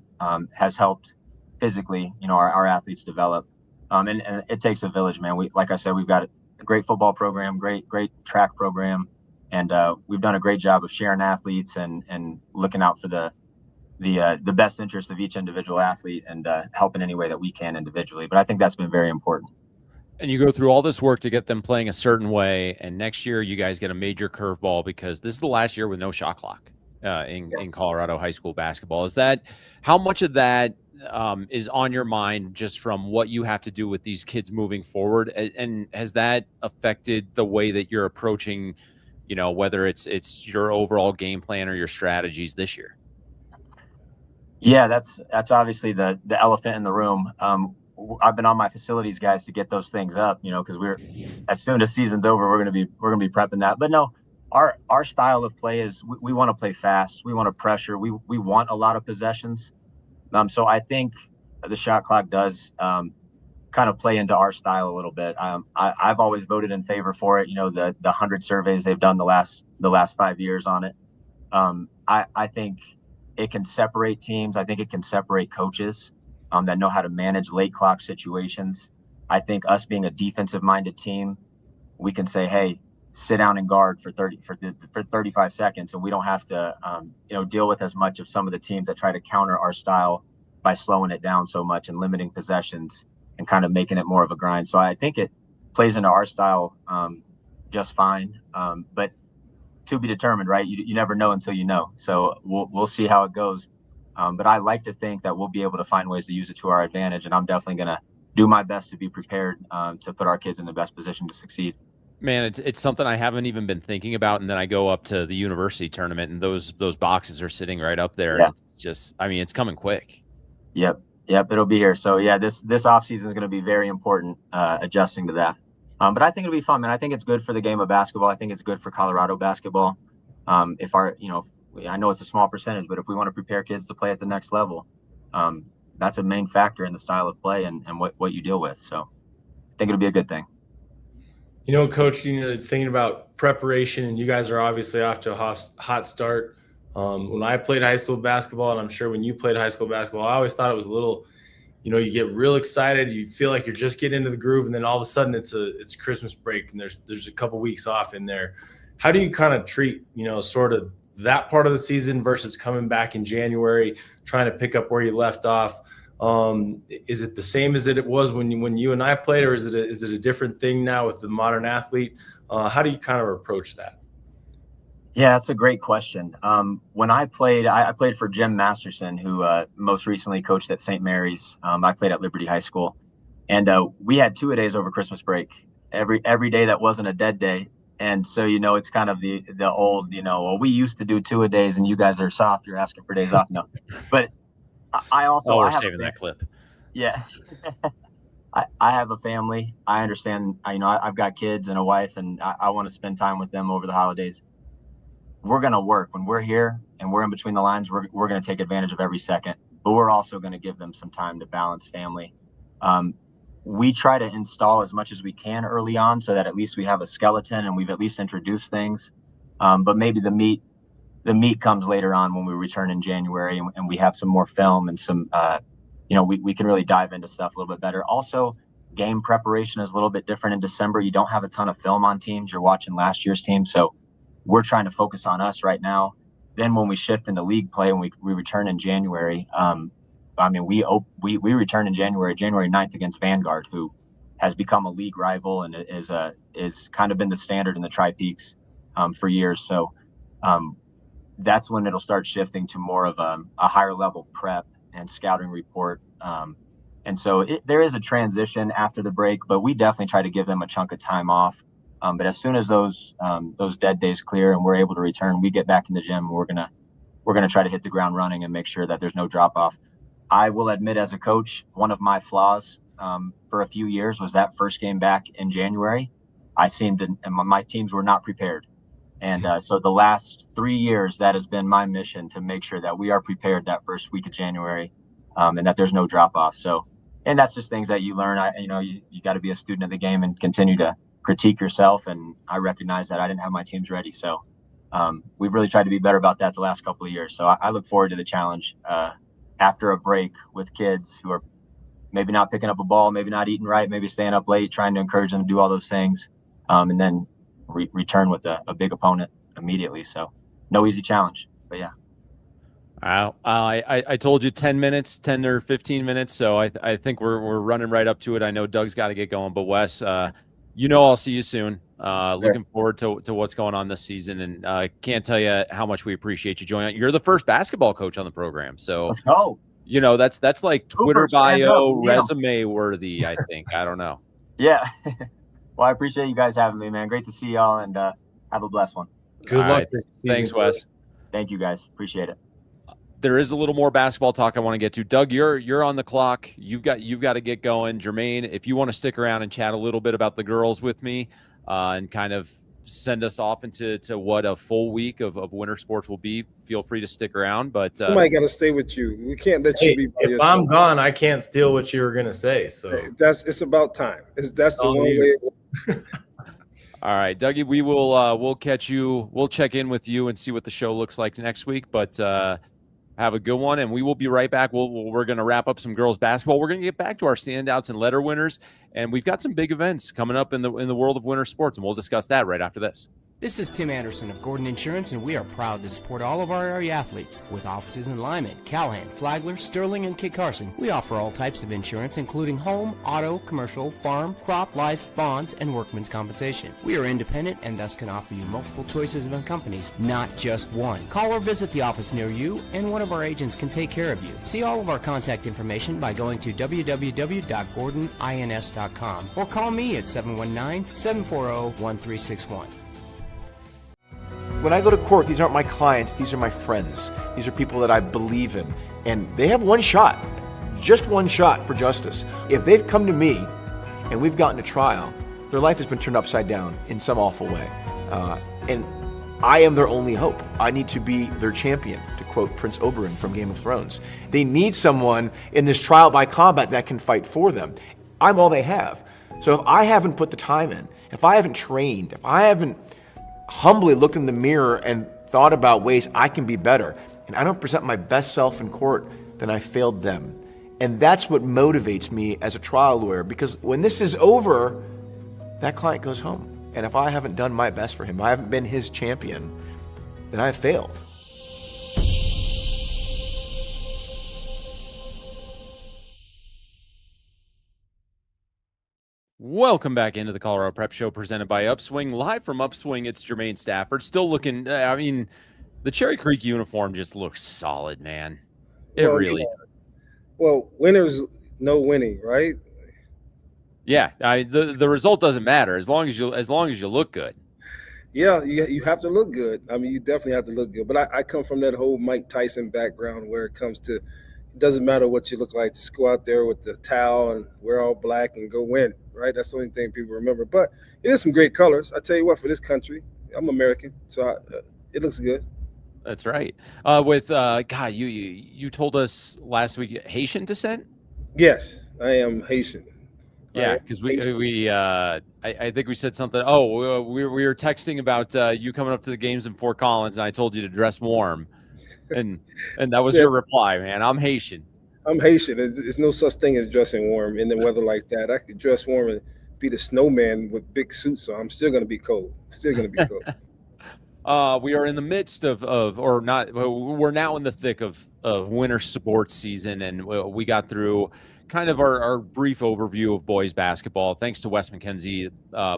has helped physically, our athletes develop. And it takes a village, man. Like I said, we've got a great football program, great track program, and we've done a great job of sharing athletes and looking out for the best interest of each individual athlete, and helping any way that we can individually. But I think that's been very important. And you go through all this work to get them playing a certain way, and next year you guys get a major curveball because this is the last year with no shot clock in Colorado high school basketball. How much of that is on your mind just from what you have to do with these kids moving forward? And has that affected the way that you're approaching, whether it's your overall game plan or your strategies this year? Yeah, that's obviously the elephant in the room. I've been on my facilities guys to get those things up, because as soon as season's over, we're gonna be prepping that. But no, our style of play is we want to play fast. We want to pressure. We want a lot of possessions. So I think the shot clock does kind of play into our style a little bit. I've always voted in favor for it. The 100 surveys they've done the last 5 years on it. I think it can separate teams. I think it can separate coaches that know how to manage late clock situations. I think us being a defensive minded team, we can say, hey, sit down and guard for 35 seconds, and we don't have to deal with as much of some of the teams that try to counter our style by slowing it down so much and limiting possessions and kind of making it more of a grind. So I think it plays into our style just fine, but to be determined, right? You never know until you know. So we'll see how it goes. But I like to think that we'll be able to find ways to use it to our advantage, and I'm definitely going to do my best to be prepared to put our kids in the best position to succeed. Man, it's something I haven't even been thinking about, and then I go up to the university tournament, and those boxes are sitting right up there. Yeah. And it's just, it's coming quick. Yep, it'll be here. So yeah, this off season is going to be very important, adjusting to that. But I think it'll be fun, man. I think it's good for the game of basketball. I think it's good for Colorado basketball. I know it's a small percentage, but if we want to prepare kids to play at the next level, that's a main factor in the style of play and what you deal with. So I think it'll be a good thing. Coach, thinking about preparation, and you guys are obviously off to a hot start. When I played high school basketball, and I'm sure when you played high school basketball, I always thought it was a little, you get real excited. You feel like you're just getting into the groove, and then all of a sudden it's Christmas break, and there's a couple weeks off in there. How do you kind of treat, sort of that part of the season versus coming back in January, trying to pick up where you left off? Is it the same as it was when you and I played, or is it a different thing now with the modern athlete? How do you kind of approach that? Yeah, that's a great question. When I played for Jim Masterson, who most recently coached at St. Mary's. I played at Liberty High School, and we had two-a-days over Christmas break. Every day that wasn't a dead day. And so, it's kind of the old, well, we used to do two-a-days and you guys are soft. You're asking for days off. No, but I also, we're I have saving that clip. Yeah. I have a family. I understand, I've got kids and a wife, and I want to spend time with them over the holidays. We're going to work when we're here and we're in between the lines. We're going to take advantage of every second, but we're also going to give them some time to balance family. We try to install as much as we can early on so that at least we have a skeleton and we've at least introduced things. But maybe the meat comes later on when we return in January and we have some more film and some, we can really dive into stuff a little bit better. Also, game preparation is a little bit different in December. You don't have a ton of film on teams. You're watching last year's team. So we're trying to focus on us right now. Then when we shift into league play and we return in January, we return in January 9th against Vanguard, who has become a league rival and is kind of been the standard in the Tri-Peaks for years. So that's when it'll start shifting to more of a higher level prep and scouting report. And so there is a transition after the break, but we definitely try to give them a chunk of time off. But as soon as those dead days clear and we're able to return, we get back in the gym. We're gonna try to hit the ground running and make sure that there's no drop off. I will admit, as a coach, one of my flaws for a few years was that first game back in January. And my teams were not prepared. And so the last 3 years, that has been my mission to make sure that we are prepared that first week of January and that there's no drop off. So, and that's just things that you learn. You got to be a student of the game and continue to critique yourself. And I recognize that I didn't have my teams ready. So we've really tried to be better about that the last couple of years. So I look forward to the challenge after a break with kids who are maybe not picking up a ball, maybe not eating right, maybe staying up late, trying to encourage them to do all those things. And then return with a big opponent immediately. So no easy challenge, but yeah. I told you 10 or 15 minutes. So I think we're running right up to it. I know Doug's got to get going, but Wes, I'll see you soon. Looking forward to what's going on this season, and can't tell you how much we appreciate you joining. You're the first basketball coach on the program, so let's go. That's like Twitter bio resume worthy. I think. I don't know. Yeah. Well, I appreciate you guys having me, man. Great to see y'all, and have a blessed one. Good luck this season. Thanks, Wes. Thank you, guys. Appreciate it. There is a little more basketball talk I want to get to. Doug, you're on the clock. You've got to get going. Jermaine, if you want to stick around and chat a little bit about the girls with me, and kind of send us off into what a full week of winter sports will be, feel free to stick around. But somebody got to stay with you. We can't let you be by yourself. If I'm gone, I can't steal what you were gonna say. So it's about time. That's the one way. All right, Dougie, we'll catch you. We'll check in with you and see what the show looks like next week. But have a good one, and we will be right back. We're going to wrap up some girls basketball. We're going to get back to our standouts and letter winners, and we've got some big events coming up in the world of winter sports, and we'll discuss that right after this. This is Tim Anderson of Gordon Insurance, and we are proud to support all of our area athletes. With offices in Lyman, Callahan, Flagler, Sterling, and Kit Carson, we offer all types of insurance, including home, auto, commercial, farm, crop, life, bonds, and workman's compensation. We are independent and thus can offer you multiple choices of companies, not just one. Call or visit the office near you, and one of our agents can take care of you. See all of our contact information by going to www.gordonins.com or call me at 719-740-1361. When I go to court, these aren't my clients, these are my friends. These are people that I believe in. And they have one shot, just one shot for justice. If they've come to me and we've gotten to trial, their life has been turned upside down in some awful way. And I am their only hope. I need to be their champion, to quote Prince Oberyn from Game of Thrones. They need someone in this trial by combat that can fight for them. I'm all they have. So if I haven't put the time in, if I haven't trained, if I haven't humbly looked in the mirror and thought about ways I can be better, and I don't present my best self in court, then I failed them. And that's what motivates me as a trial lawyer, because when this is over, that client goes home. And if I haven't done my best for him, I haven't been his champion, then I've failed. Welcome back into the Colorado Prep Show presented by Upswing. Live from Upswing, it's Jermaine Stafford. Still looking, I mean, the Cherry Creek uniform just looks solid, man. It really does. Well, winners no winning, right? Yeah, the result doesn't matter as long as you look good. Yeah, you have to look good. I mean, you definitely have to look good. But I come from that whole Mike Tyson background where it comes to, it doesn't matter what you look like, just go out there with the towel and wear all black and go win, right? That's the only thing people remember. But it is some great colors. I tell you what, for this country, I'm American, so it looks good. That's right. God, you told us last week Haitian descent. Yes, I am Haitian. Yeah, because I think we said something. Oh, we were texting about you coming up to the games in Fort Collins, and I told you to dress warm, and that was your reply, man. I'm Haitian. I'm Haitian. There's no such thing as dressing warm in the weather like that. I could dress warm and be the snowman with big suits, so I'm still going to be cold. Still going to be cold. We are in the midst or not. We're now in the thick of winter sports season, and we got through kind of our brief overview of boys basketball. Thanks to Wes McKenzie,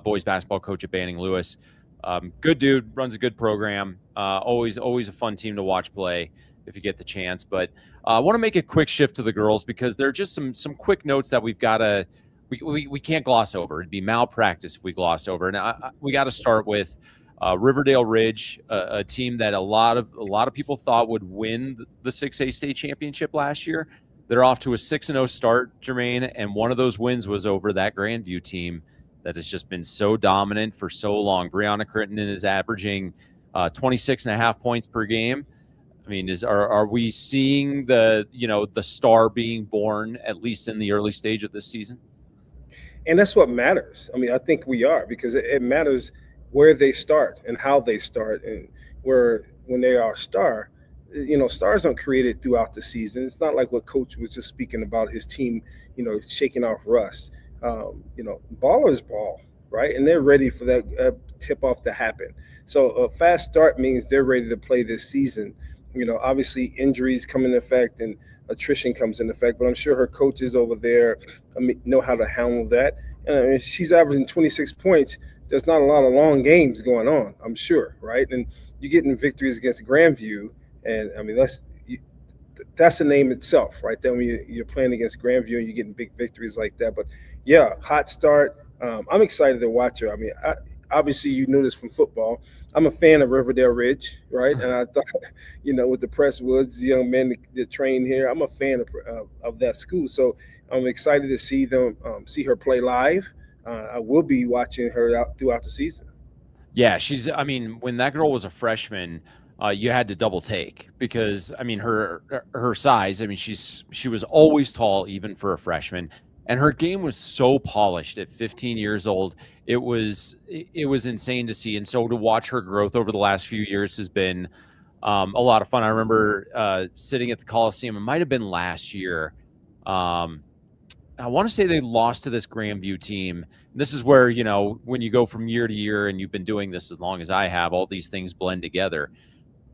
boys basketball coach at Banning Lewis. Good dude, runs a good program. Always a fun team to watch play if you get the chance. But I want to make a quick shift to the girls because there are just some quick notes that we can't gloss over. It'd be malpractice if we glossed over. And we got to start with Riverdale Ridge, a team that a lot of people thought would win the 6A state championship last year. They're off to a 6-0 start, Jermaine, and one of those wins was over that Grandview team that has just been so dominant for so long. Brianna Crittenden is averaging 26.5 points per game. I mean, are we seeing the star being born at least in the early stage of this season? And that's what matters. I mean, I think we are, because it matters where they start and how they start, and when they are a star. Stars aren't created throughout the season. It's not like what Coach was just speaking about, his team, shaking off rust. Ballers ball, right? And they're ready for that tip-off to happen. So a fast start means they're ready to play this season. Obviously injuries come into effect and attrition comes into effect, but I'm sure her coaches over there know how to handle that. And she's averaging 26 points. There's not a lot of long games going on, I'm sure, right? And you're getting victories against Grandview. And I mean, that's the name itself, right? Then when you're playing against Grandview and you're getting big victories like that. But yeah, hot start. I'm excited to watch her. I mean, obviously you knew this from football. I'm a fan of Riverdale Ridge, right? And I thought, with the Presswoods, the young men that train here, I'm a fan of that school. So I'm excited to see see her play live. I will be watching her out throughout the season. Yeah, when that girl was a freshman, you had to double take because her size. I mean, she was always tall even for a freshman, and her game was so polished at 15 years old. It was insane to see, and so to watch her growth over the last few years has been a lot of fun. I remember sitting at the Coliseum. It might have been last year. I want to say they lost to this Grandview team. This is where, when you go from year to year and you've been doing this as long as I have, all these things blend together.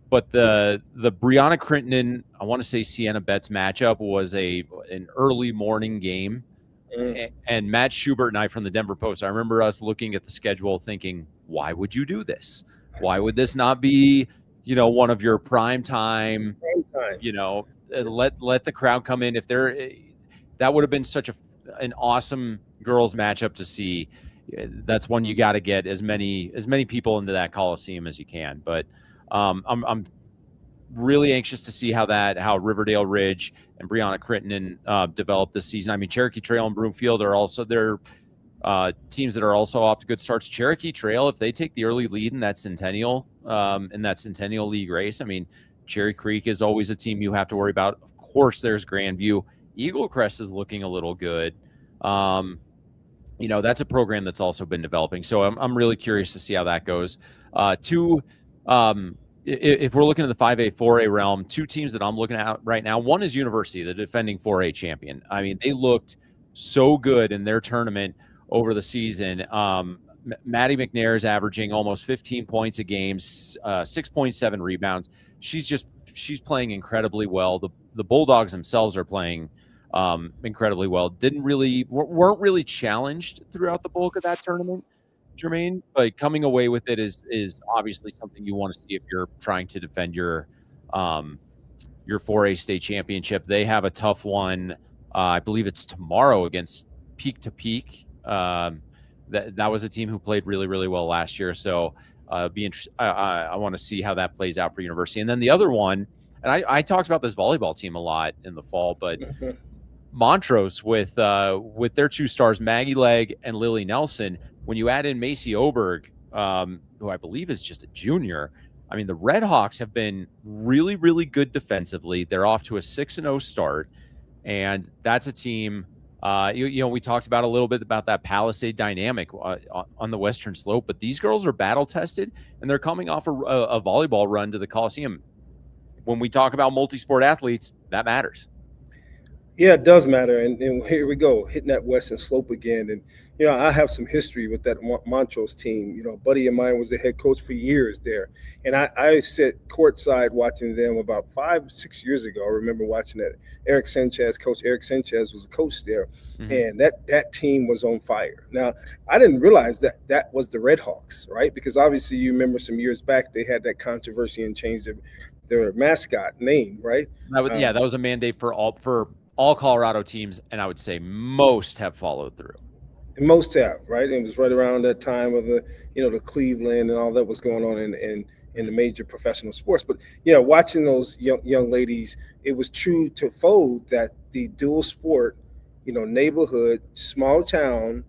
But the Brianna Crittenden, I want to say Sienna Betts matchup was an early morning game. And Matt Schubert and I from the Denver Post, I remember us looking at the schedule thinking, why would you do this? Why would this not be, one of your prime time, let the crowd come in. That would have been such an awesome girls matchup to see. That's one you got to get as many people into that Coliseum as you can. But I'm really anxious to see how Riverdale Ridge and Brianna Crittenden develop this season. I mean, Cherokee Trail and Broomfield are also teams that are also off to good starts. Cherokee Trail, if they take the early lead in that Centennial League race, I mean, Cherry Creek is always a team you have to worry about. Of course, there's Grandview. Eagle Crest is looking a little good. That's a program that's also been developing. So I'm really curious to see how that goes. If we're looking at the 5A, 4A realm, two teams that I'm looking at right now, one is University, the defending 4A champion. I mean, they looked so good in their tournament over the season. Maddie McNair is averaging almost 15 points a game, 6.7 rebounds. She's playing incredibly well. The Bulldogs themselves are playing incredibly well. Weren't really challenged throughout the bulk of that tournament, Jermaine, but coming away with it is obviously something you want to see if you're trying to defend your 4A state championship. They have a tough one. I believe it's tomorrow against Peak to Peak. That was a team who played really, really well last year. So I want to see how that plays out for University. And then the other one, and I talked about this volleyball team a lot in the fall, but Montrose with their 2 stars, Maggie Legg and Lily Nelson. When you add in Macy Oberg, who I believe is just a junior, I mean, the Red Hawks have been really, really good defensively. They're off to a 6-0 start, and that's a team. We talked about a little bit about that Palisade dynamic on the Western Slope, but these girls are battle tested, and they're coming off a volleyball run to the Coliseum. When we talk about multi-sport athletes, that matters. Yeah, it does matter. And here we go, hitting that Western Slope again. And, I have some history with that Montrose team. A buddy of mine was the head coach for years there. And I sat courtside watching them about 5-6 years ago. I remember watching that. Coach Eric Sanchez was a coach there. And that team was on fire. Now, I didn't realize that was the Red Hawks, right? Because obviously you remember some years back, they had that controversy and changed their mascot name, right? That was a mandate for all Colorado teams, and I would say most have followed through. And most have, right? It was right around that time of the Cleveland and all that was going on in the major professional sports. But watching those young ladies, it was true to fold that the dual sport, neighborhood, small town,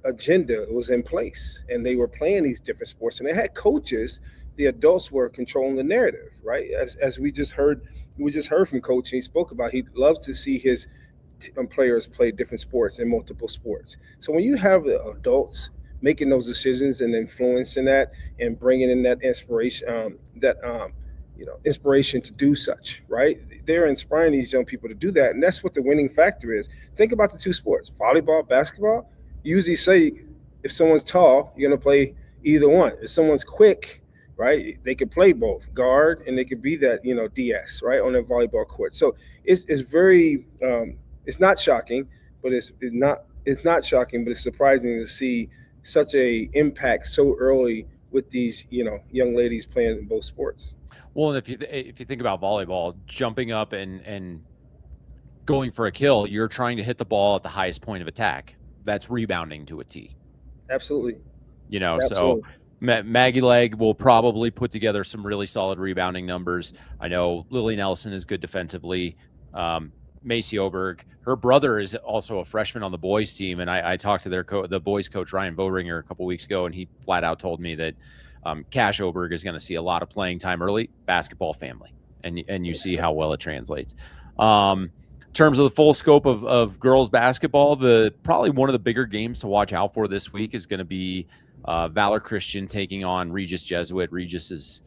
agenda was in place, and they were playing these different sports, and they had coaches. The adults were controlling the narrative, right? As we just heard from Coach, and he spoke about, he loves to see his players play different sports and multiple sports. So when you have the adults making those decisions and influencing that and bringing in that inspiration, inspiration to do such, right? They're inspiring these young people to do that, and that's what the winning factor is. Think about the 2 sports, volleyball, basketball. You usually say if someone's tall, you're going to play either one. If someone's quick, right, they could play both guard, and they could be that DS, right, on the volleyball court. So it's very it's not shocking, but it's not shocking, but it's surprising to see such a impact so early with these young ladies playing in both sports. Well, and if you think about volleyball, jumping up and going for a kill, you're trying to hit the ball at the highest point of attack. That's rebounding to a tee. Absolutely. Absolutely. So Maggie Legg will probably put together some really solid rebounding numbers. I know Lily Nelson is good defensively. Macy Oberg, her brother is also a freshman on the boys team, and I talked to the boys coach Ryan Boehringer a couple weeks ago, and he flat out told me that Cash Oberg is going to see a lot of playing time early. Basketball family, and you see how well it translates. In terms of the full scope of girls basketball, probably one of the bigger games to watch out for this week is going to be Valor Christian taking on Regis Jesuit. Regis is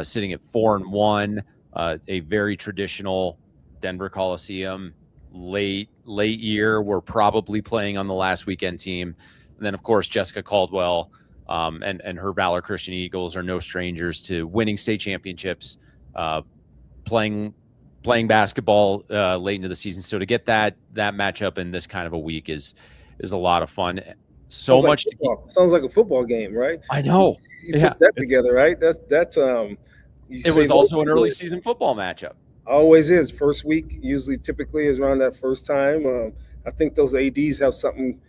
sitting at 4-1, a very traditional Denver Coliseum late year. We're probably playing on the last weekend team. And then, of course, Jessica Caldwell and her Valor Christian Eagles are no strangers to winning state championships, playing basketball late into the season. So to get that matchup in this kind of a week is a lot of fun. Sounds like a football game, right? I know. You put that together, right? That's it was also an early season football matchup. Always is. First week typically is around that first time. I think those ADs have something,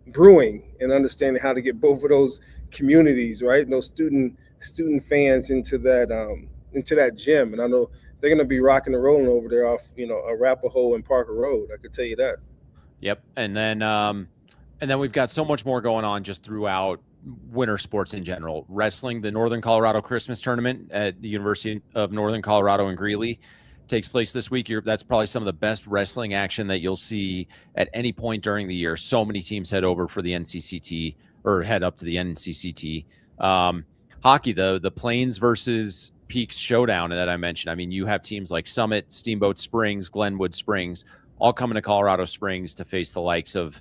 brewing and understanding how to get both of those communities, right? And those student fans into that gym. And I know they're going to be rocking and rolling over there off, Arapahoe and Parker Road. I could tell you that. Yep. And then we've got so much more going on just throughout winter sports in general. Wrestling, the Northern Colorado Christmas Tournament at the University of Northern Colorado in Greeley takes place this week. That's probably some of the best wrestling action that you'll see at any point during the year. So many teams head over for the NCCT or head up to the NCCT. Hockey, the Plains versus Peaks showdown that I mentioned. I mean, you have teams like Summit, Steamboat Springs, Glenwood Springs, all coming to Colorado Springs to face the likes of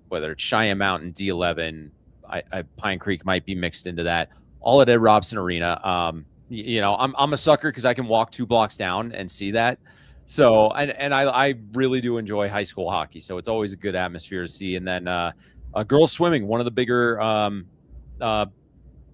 whether it's Cheyenne Mountain, D11, Pine Creek might be mixed into that. All at Ed Robson Arena. I'm a sucker because I can walk 2 blocks down and see that. So, and I really do enjoy high school hockey. So it's always a good atmosphere to see. And then girls swimming, one of the bigger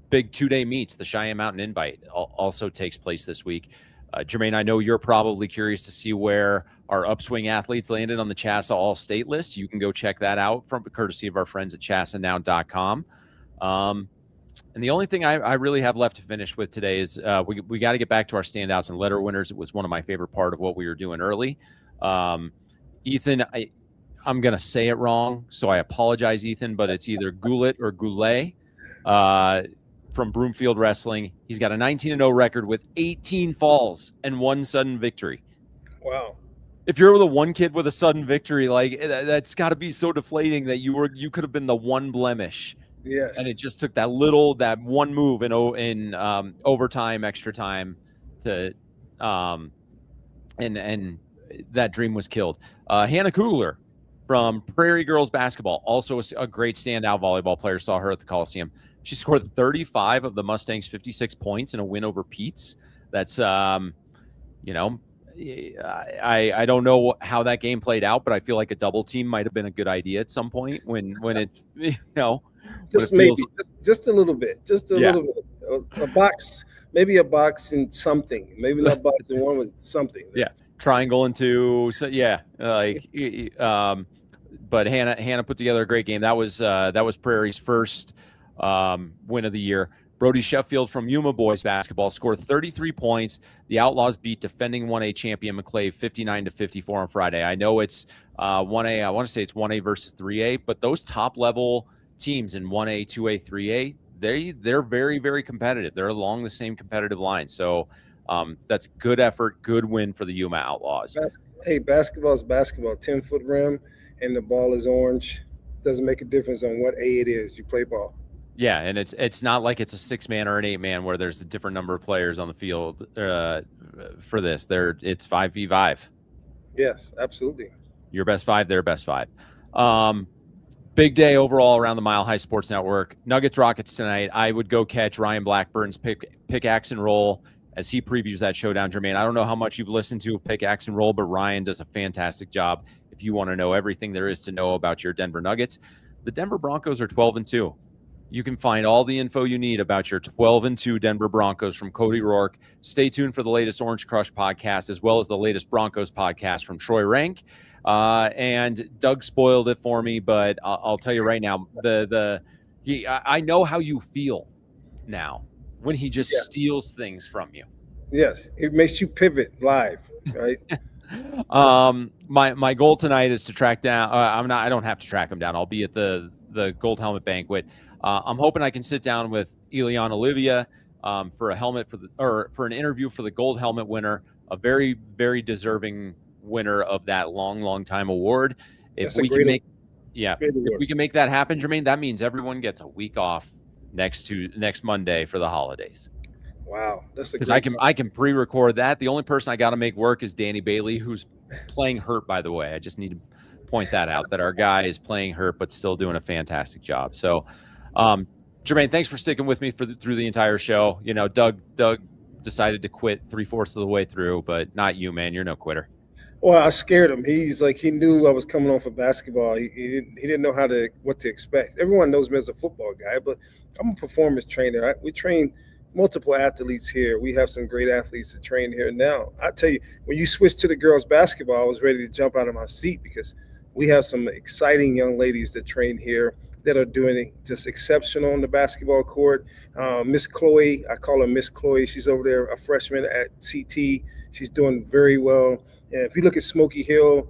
big 2-day meets, the Cheyenne Mountain Invite, also takes place this week. Jermaine, I know you're probably curious to see where our upswing athletes landed on the CHSAA All-State list. You can go check that out from courtesy of our friends at CHSAAnow.com. And the only thing I really have left to finish with today is we got to get back to our standouts and letter winners. It was one of my favorite part of what we were doing early. Ethan, I'm going to say it wrong, so I apologize, Ethan, but it's either Goulet or Goulet from Broomfield Wrestling. He's got a 19-0 record with 18 falls and 1 sudden victory. Wow. If you're the one kid with a sudden victory, like that's got to be so deflating that you could have been the one blemish. Yes. And it just took that one move in overtime, extra time to and that dream was killed. Hannah Kugler from Prairie Girls Basketball, also a great standout volleyball player. Saw her at the Coliseum. She scored 35 of the Mustangs' 56 points in a win over Pete's. That's, I don't know how that game played out, but I feel like a double team might have been a good idea at some point when it's, just maybe, just a little bit, little bit. A box, maybe a box in something, maybe not box in one with something. Yeah, triangle into but Hannah put together a great game. That was Prairie's first win of the year. Brody Sheffield from Yuma boys basketball scored 33 points. The Outlaws beat defending 1A champion McClave 59-54 on Friday. I know it's 1A. I want to say it's 1A versus 3A, but those top level teams in 1A, 2A, 3A, they're very, very competitive. They're along the same competitive line. So that's good effort, good win for the Yuma Outlaws. Hey, basketball is basketball. 10-foot rim and the ball is orange. Doesn't make a difference on what A it is. You play ball. Yeah, and it's not like it's a 6-man or an 8-man where there's a different number of players on the field for this. It's 5v5. Yes, absolutely. Your best 5, their best 5. Big day overall around the Mile High Sports Network. Nuggets Rockets tonight. I would go catch Ryan Blackburn's Pickaxe and Roll as he previews that showdown. Jermaine, I don't know how much you've listened to Pickaxe and Roll, but Ryan does a fantastic job. If you want to know everything there is to know about your Denver Nuggets, the Denver Broncos are 12-2. You can find all the info you need about your 12-2 Denver Broncos from Cody Rourke. Stay tuned for the latest Orange Crush podcast, as well as the latest Broncos podcast from Troy Rank. And Doug spoiled it for me, but I'll tell you right now, I know how you feel now when he just steals things from you. Yes, it makes you pivot live, right? My goal tonight is to track down. I don't have to track him down. I'll be at the Gold Helmet banquet. I'm hoping I can sit down with Elian Olivia for an interview for the Gold Helmet winner, a very, very deserving winner of that long time award. If we can make that happen, Jermaine, that means everyone gets a week off next Monday for the holidays. Wow, that's because I can pre-record that. The only person I got to make work is Danny Bailey, who's playing hurt, by the way. I just need to point that out, that our guy is playing hurt but still doing a fantastic job. So Jermaine, thanks for sticking with me through the entire show. Doug decided to quit 3/4 of the way through, but not you, man. You're no quitter. Well, I scared him. He's like, he knew I was coming on for basketball. He didn't know what to expect. Everyone knows me as a football guy, but I'm a performance trainer. We train multiple athletes here. We have some great athletes that train here now. I tell you, when you switch to the girls basketball, I was ready to jump out of my seat because we have some exciting young ladies that train here that are doing just exceptional on the basketball court. Miss Chloe, I call her Miss Chloe. She's over there, a freshman at CT. She's doing very well. And if you look at Smoky Hill,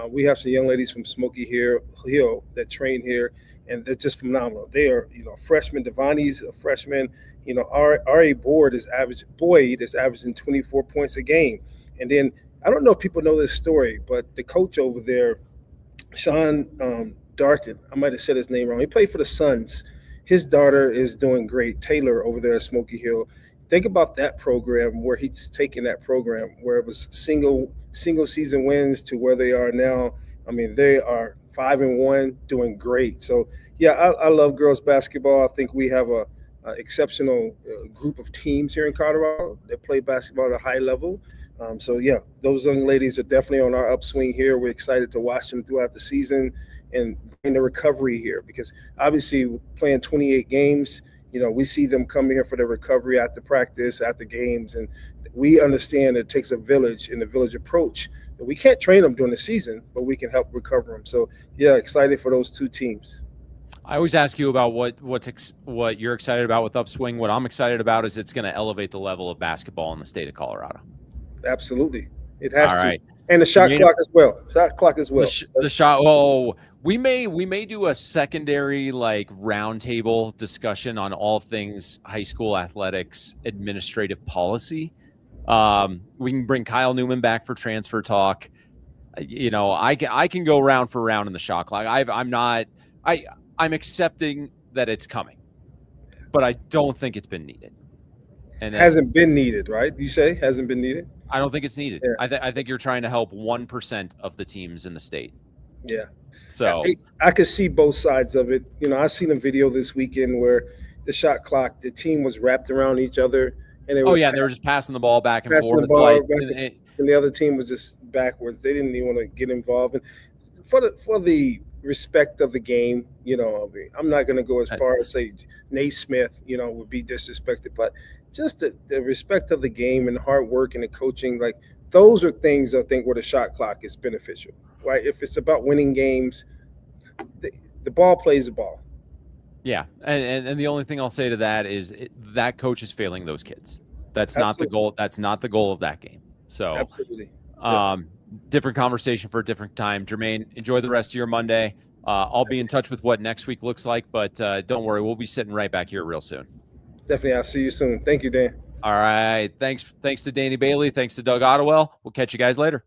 we have some young ladies from Smoky Hill that train here, and they're just phenomenal. They are, freshmen. Devani's a freshman. R.A. Boyd is averaging 24 points a game. And then I don't know if people know this story, but the coach over there, Sean Darton, I might have said his name wrong. He played for the Suns. His daughter is doing great. Taylor over there at Smoky Hill. Think about that program, where he's taken that program, where it was single season wins to where they are now. I mean, they are 5-1, doing great. So yeah, I love girls basketball. I think we have a exceptional group of teams here in Colorado that play basketball at a high level. So yeah, those young ladies are definitely on our upswing here. We're excited to watch them throughout the season and bring the recovery here, because obviously playing 28 games, we see them coming here for the recovery after practice, after games, and we understand it takes a village and a village approach. We can't train them during the season, but we can help recover them. So yeah, excited for those two teams. I always ask you about what you're excited about with Upswing. What I'm excited about is it's going to elevate the level of basketball in the state of Colorado. Absolutely. It has All to. right. And the shot clock as well. Shot clock as well. The shot. Oh, we may do a secondary roundtable discussion on all things high school athletics administrative policy. We can bring Kyle Newman back for transfer talk. I can go round for round in the shot clock. I'm accepting that it's coming, but I don't think it's been needed. And hasn't been needed, right? You say hasn't been needed? I don't think it's needed. Yeah. I think you're trying to help 1% of the teams in the state. Yeah. So I could see both sides of it. I seen a video this weekend where the shot clock, the team was wrapped around each other, and they were just passing the ball back and forth. And the other team was just backwards. They didn't even want to get involved. And for the respect of the game, I'm not going to go as far as say Nate Smith, would be disrespected, but just the respect of the game and the hard work and the coaching, those are things I think where the shot clock is beneficial, right? If it's about winning games, the ball plays the ball. Yeah, and the only thing I'll say to that is that coach is failing those kids. That's not the goal. That's not the goal of that game. So, absolutely. Different conversation for a different time. Jermaine, enjoy the rest of your Monday. I'll be in touch with what next week looks like, but don't worry, we'll be sitting right back here real soon. Definitely. I'll see you soon. Thank you, Dan. All right. Thanks to Danny Bailey. Thanks to Doug Ottewell. We'll catch you guys later.